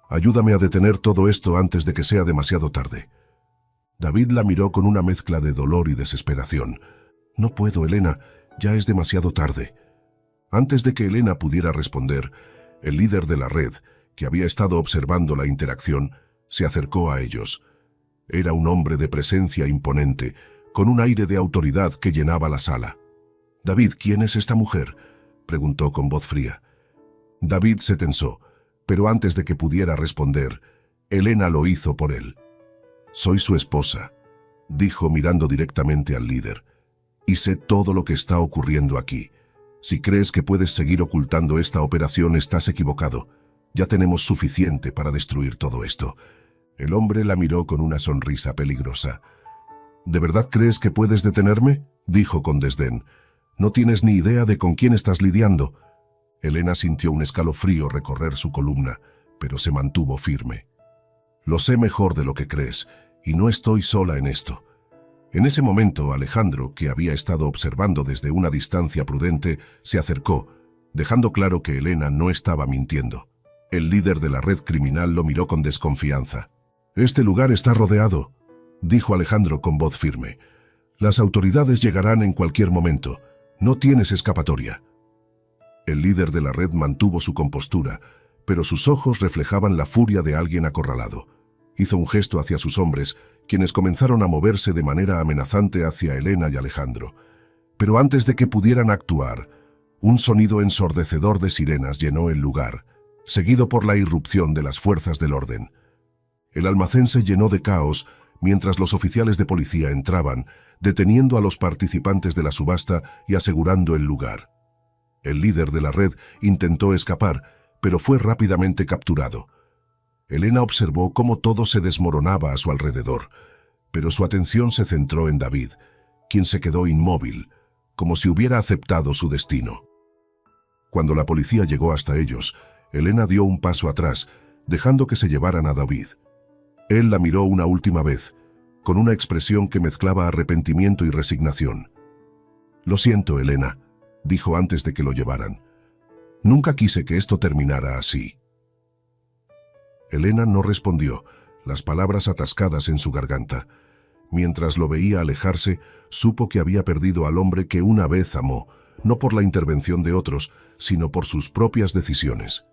«Ayúdame a detener todo esto antes de que sea demasiado tarde». David la miró con una mezcla de dolor y desesperación. «No puedo, Elena, ya es demasiado tarde». Antes de que Elena pudiera responder, el líder de la red, que había estado observando la interacción, se acercó a ellos. Era un hombre de presencia imponente, con un aire de autoridad que llenaba la sala. «David, ¿quién es esta mujer?», preguntó con voz fría. David se tensó, pero antes de que pudiera responder, Elena lo hizo por él. «Soy su esposa», dijo mirando directamente al líder, «y sé todo lo que está ocurriendo aquí. Si crees que puedes seguir ocultando esta operación, estás equivocado. Ya tenemos suficiente para destruir todo esto». El hombre la miró con una sonrisa peligrosa. «¿De verdad crees que puedes detenerme?», dijo con desdén. «No tienes ni idea de con quién estás lidiando». Elena sintió un escalofrío recorrer su columna, pero se mantuvo firme. «Lo sé mejor de lo que crees, y no estoy sola en esto». En ese momento, Alejandro, que había estado observando desde una distancia prudente, se acercó, dejando claro que Elena no estaba mintiendo. El líder de la red criminal lo miró con desconfianza. «Este lugar está rodeado», dijo Alejandro con voz firme. «Las autoridades llegarán en cualquier momento. No tienes escapatoria». El líder de la red mantuvo su compostura, pero sus ojos reflejaban la furia de alguien acorralado. Hizo un gesto hacia sus hombres, quienes comenzaron a moverse de manera amenazante hacia Elena y Alejandro. Pero antes de que pudieran actuar, un sonido ensordecedor de sirenas llenó el lugar, seguido por la irrupción de las fuerzas del orden. El almacén se llenó de caos mientras los oficiales de policía entraban, deteniendo a los participantes de la subasta y asegurando el lugar. El líder de la red intentó escapar, pero fue rápidamente capturado. Elena observó cómo todo se desmoronaba a su alrededor, pero su atención se centró en David, quien se quedó inmóvil, como si hubiera aceptado su destino. Cuando la policía llegó hasta ellos, Elena dio un paso atrás, dejando que se llevaran a David. Él la miró una última vez, con una expresión que mezclaba arrepentimiento y resignación. «Lo siento, Elena», dijo antes de que lo llevaran. «Nunca quise que esto terminara así». Elena no respondió, las palabras atascadas en su garganta. Mientras lo veía alejarse, supo que había perdido al hombre que una vez amó, no por la intervención de otros, sino por sus propias decisiones.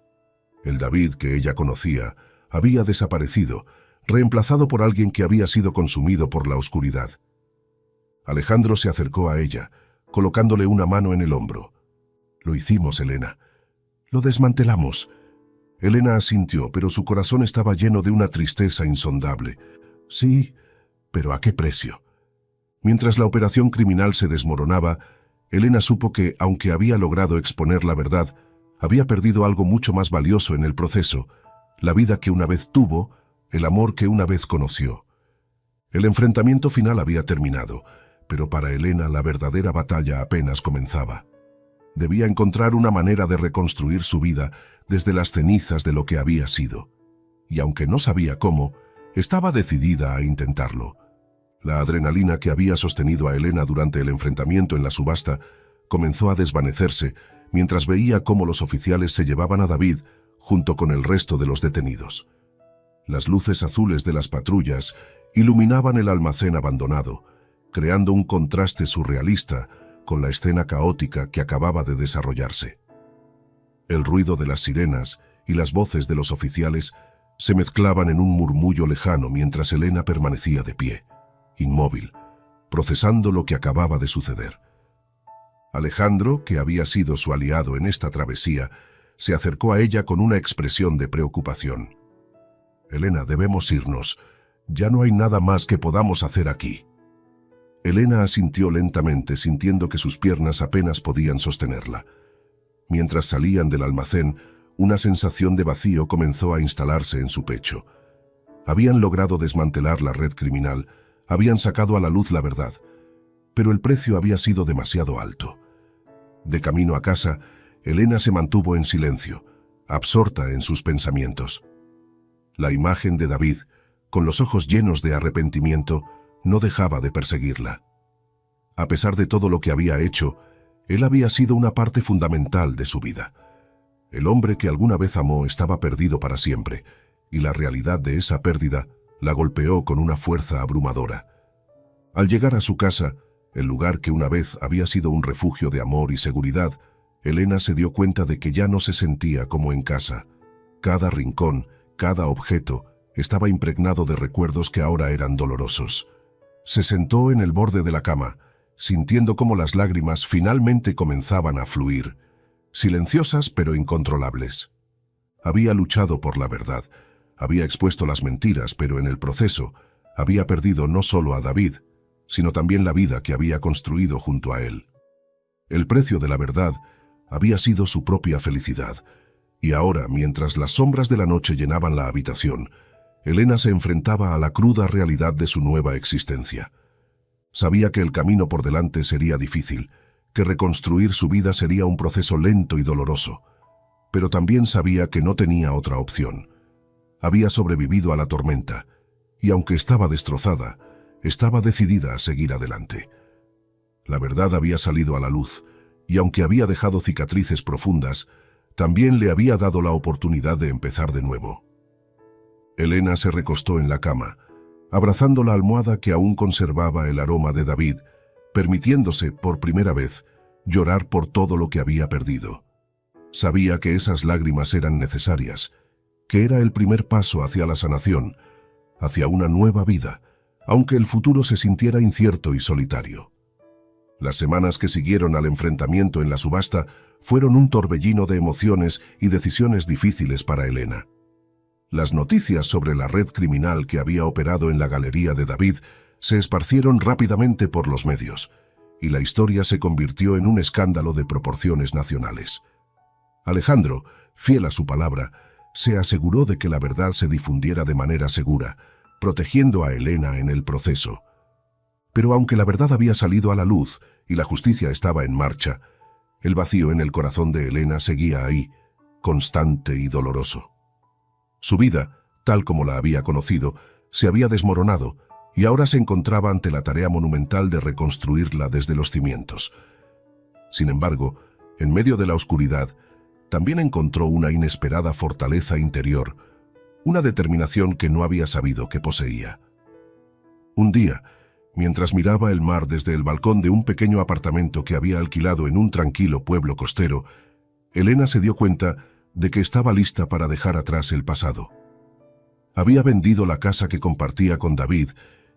El David que ella conocía había desaparecido, reemplazado por alguien que había sido consumido por la oscuridad. Alejandro se acercó a ella, colocándole una mano en el hombro. «Lo hicimos, Elena. Lo desmantelamos». Elena asintió, pero su corazón estaba lleno de una tristeza insondable. «Sí, pero ¿a qué precio?». Mientras la operación criminal se desmoronaba, Elena supo que, aunque había logrado exponer la verdad, había perdido algo mucho más valioso en el proceso: la vida que una vez tuvo, el amor que una vez conoció. El enfrentamiento final había terminado, pero para Elena la verdadera batalla apenas comenzaba. Debía encontrar una manera de reconstruir su vida desde las cenizas de lo que había sido. Y aunque no sabía cómo, estaba decidida a intentarlo. La adrenalina que había sostenido a Elena durante el enfrentamiento en la subasta comenzó a desvanecerse mientras veía cómo los oficiales se llevaban a David junto con el resto de los detenidos. Las luces azules de las patrullas iluminaban el almacén abandonado, creando un contraste surrealista con la escena caótica que acababa de desarrollarse. El ruido de las sirenas y las voces de los oficiales se mezclaban en un murmullo lejano mientras Elena permanecía de pie, inmóvil, procesando lo que acababa de suceder. Alejandro, que había sido su aliado en esta travesía, se acercó a ella con una expresión de preocupación. «Elena, debemos irnos. Ya no hay nada más que podamos hacer aquí». Elena asintió lentamente, sintiendo que sus piernas apenas podían sostenerla. Mientras salían del almacén, una sensación de vacío comenzó a instalarse en su pecho. Habían logrado desmantelar la red criminal, habían sacado a la luz la verdad, pero el precio había sido demasiado alto. De camino a casa, Elena se mantuvo en silencio, absorta en sus pensamientos. La imagen de David, con los ojos llenos de arrepentimiento, no dejaba de perseguirla. A pesar de todo lo que había hecho, él había sido una parte fundamental de su vida. El hombre que alguna vez amó estaba perdido para siempre, y la realidad de esa pérdida la golpeó con una fuerza abrumadora. Al llegar a su casa, el lugar que una vez había sido un refugio de amor y seguridad, Elena se dio cuenta de que ya no se sentía como en casa. Cada rincón, cada objeto, estaba impregnado de recuerdos que ahora eran dolorosos. Se sentó en el borde de la cama, sintiendo cómo las lágrimas finalmente comenzaban a fluir, silenciosas pero incontrolables. Había luchado por la verdad, había expuesto las mentiras, pero en el proceso había perdido no solo a David, sino también la vida que había construido junto a él. El precio de la verdad había sido su propia felicidad, y ahora, mientras las sombras de la noche llenaban la habitación, Elena se enfrentaba a la cruda realidad de su nueva existencia. Sabía que el camino por delante sería difícil, que reconstruir su vida sería un proceso lento y doloroso, pero también sabía que no tenía otra opción. Había sobrevivido a la tormenta, y aunque estaba destrozada, estaba decidida a seguir adelante. La verdad había salido a la luz, y aunque había dejado cicatrices profundas, también le había dado la oportunidad de empezar de nuevo. Elena se recostó en la cama, abrazando la almohada que aún conservaba el aroma de David, permitiéndose, por primera vez, llorar por todo lo que había perdido. Sabía que esas lágrimas eran necesarias, que era el primer paso hacia la sanación, hacia una nueva vida, aunque el futuro se sintiera incierto y solitario. Las semanas que siguieron al enfrentamiento en la subasta fueron un torbellino de emociones y decisiones difíciles para Elena. Las noticias sobre la red criminal que había operado en la galería de David se esparcieron rápidamente por los medios, y la historia se convirtió en un escándalo de proporciones nacionales. Alejandro, fiel a su palabra, se aseguró de que la verdad se difundiera de manera segura, protegiendo a Elena en el proceso. Pero aunque la verdad había salido a la luz y la justicia estaba en marcha, el vacío en el corazón de Elena seguía ahí, constante y doloroso. Su vida, tal como la había conocido, se había desmoronado y ahora se encontraba ante la tarea monumental de reconstruirla desde los cimientos. Sin embargo, en medio de la oscuridad, también encontró una inesperada fortaleza interior, una determinación que no había sabido que poseía. Un día, mientras miraba el mar desde el balcón de un pequeño apartamento que había alquilado en un tranquilo pueblo costero, Elena se dio cuenta de que estaba lista para dejar atrás el pasado. Había vendido la casa que compartía con David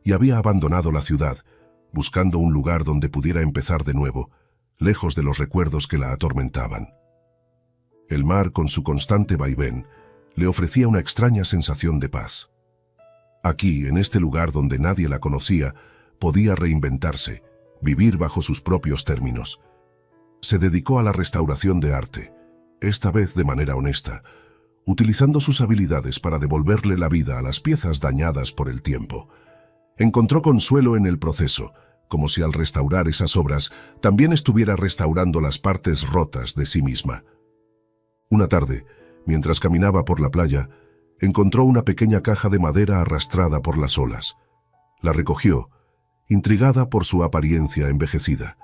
y había abandonado la ciudad, buscando un lugar donde pudiera empezar de nuevo, lejos de los recuerdos que la atormentaban. El mar, con su constante vaivén, le ofrecía una extraña sensación de paz. Aquí, en este lugar donde nadie la conocía, podía reinventarse, vivir bajo sus propios términos, Se dedicó a la restauración de arte, esta vez de manera honesta, utilizando sus habilidades para devolverle la vida a las piezas dañadas por el tiempo. Encontró consuelo en el proceso, como si al restaurar esas obras también estuviera restaurando las partes rotas de sí misma. Una tarde, mientras caminaba por la playa, encontró una pequeña caja de madera arrastrada por las olas. La recogió, intrigada por su apariencia envejecida.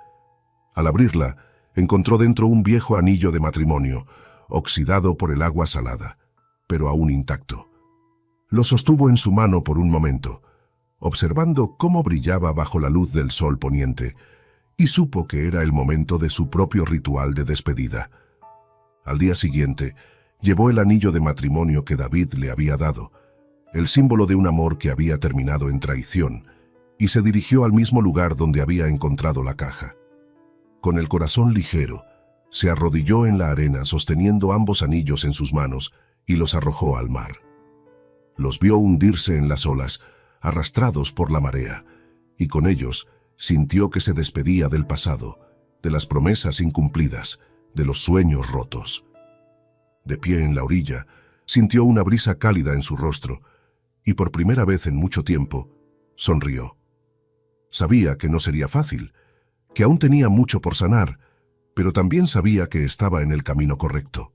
Al abrirla, encontró dentro un viejo anillo de matrimonio, oxidado por el agua salada, pero aún intacto. Lo sostuvo en su mano por un momento, observando cómo brillaba bajo la luz del sol poniente, y supo que era el momento de su propio ritual de despedida. Al día siguiente, llevó el anillo de matrimonio que David le había dado, el símbolo de un amor que había terminado en traición, y se dirigió al mismo lugar donde había encontrado la caja. Con el corazón ligero, se arrodilló en la arena sosteniendo ambos anillos en sus manos y los arrojó al mar. Los vio hundirse en las olas, arrastrados por la marea, y con ellos sintió que se despedía del pasado, de las promesas incumplidas, de los sueños rotos. De pie en la orilla, sintió una brisa cálida en su rostro, y por primera vez en mucho tiempo, sonrió. Sabía que no sería fácil, que aún tenía mucho por sanar, pero también sabía que estaba en el camino correcto.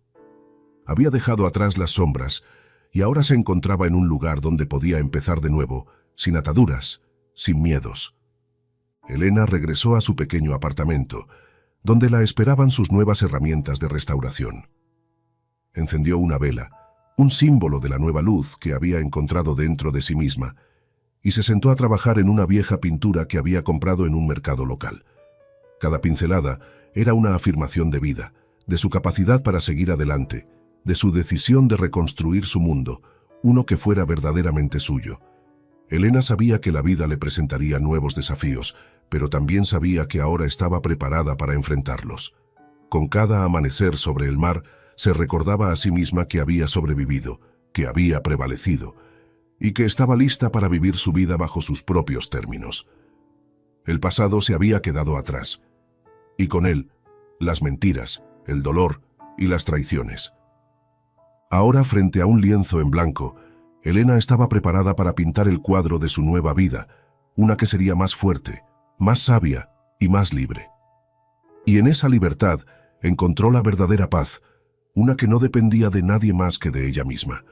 Había dejado atrás las sombras y ahora se encontraba en un lugar donde podía empezar de nuevo, sin ataduras, sin miedos. Elena regresó a su pequeño apartamento, donde la esperaban sus nuevas herramientas de restauración. Encendió una vela, un símbolo de la nueva luz que había encontrado dentro de sí misma, y se sentó a trabajar en una vieja pintura que había comprado en un mercado local. Cada pincelada era una afirmación de vida, de su capacidad para seguir adelante, de su decisión de reconstruir su mundo, uno que fuera verdaderamente suyo. Elena sabía que la vida le presentaría nuevos desafíos, pero también sabía que ahora estaba preparada para enfrentarlos. Con cada amanecer sobre el mar, se recordaba a sí misma que había sobrevivido, que había prevalecido, y que estaba lista para vivir su vida bajo sus propios términos. El pasado se había quedado atrás, y con él, las mentiras, el dolor y las traiciones. Ahora, frente a un lienzo en blanco, Elena estaba preparada para pintar el cuadro de su nueva vida, una que sería más fuerte, más sabia y más libre. Y en esa libertad encontró la verdadera paz, una que no dependía de nadie más que de ella misma.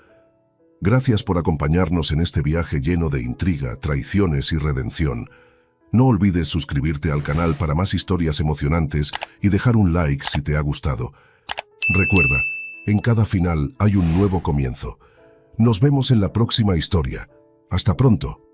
Gracias por acompañarnos en este viaje lleno de intriga, traiciones y redención. No olvides suscribirte al canal para más historias emocionantes y dejar un like si te ha gustado. Recuerda, en cada final hay un nuevo comienzo. Nos vemos en la próxima historia. Hasta pronto.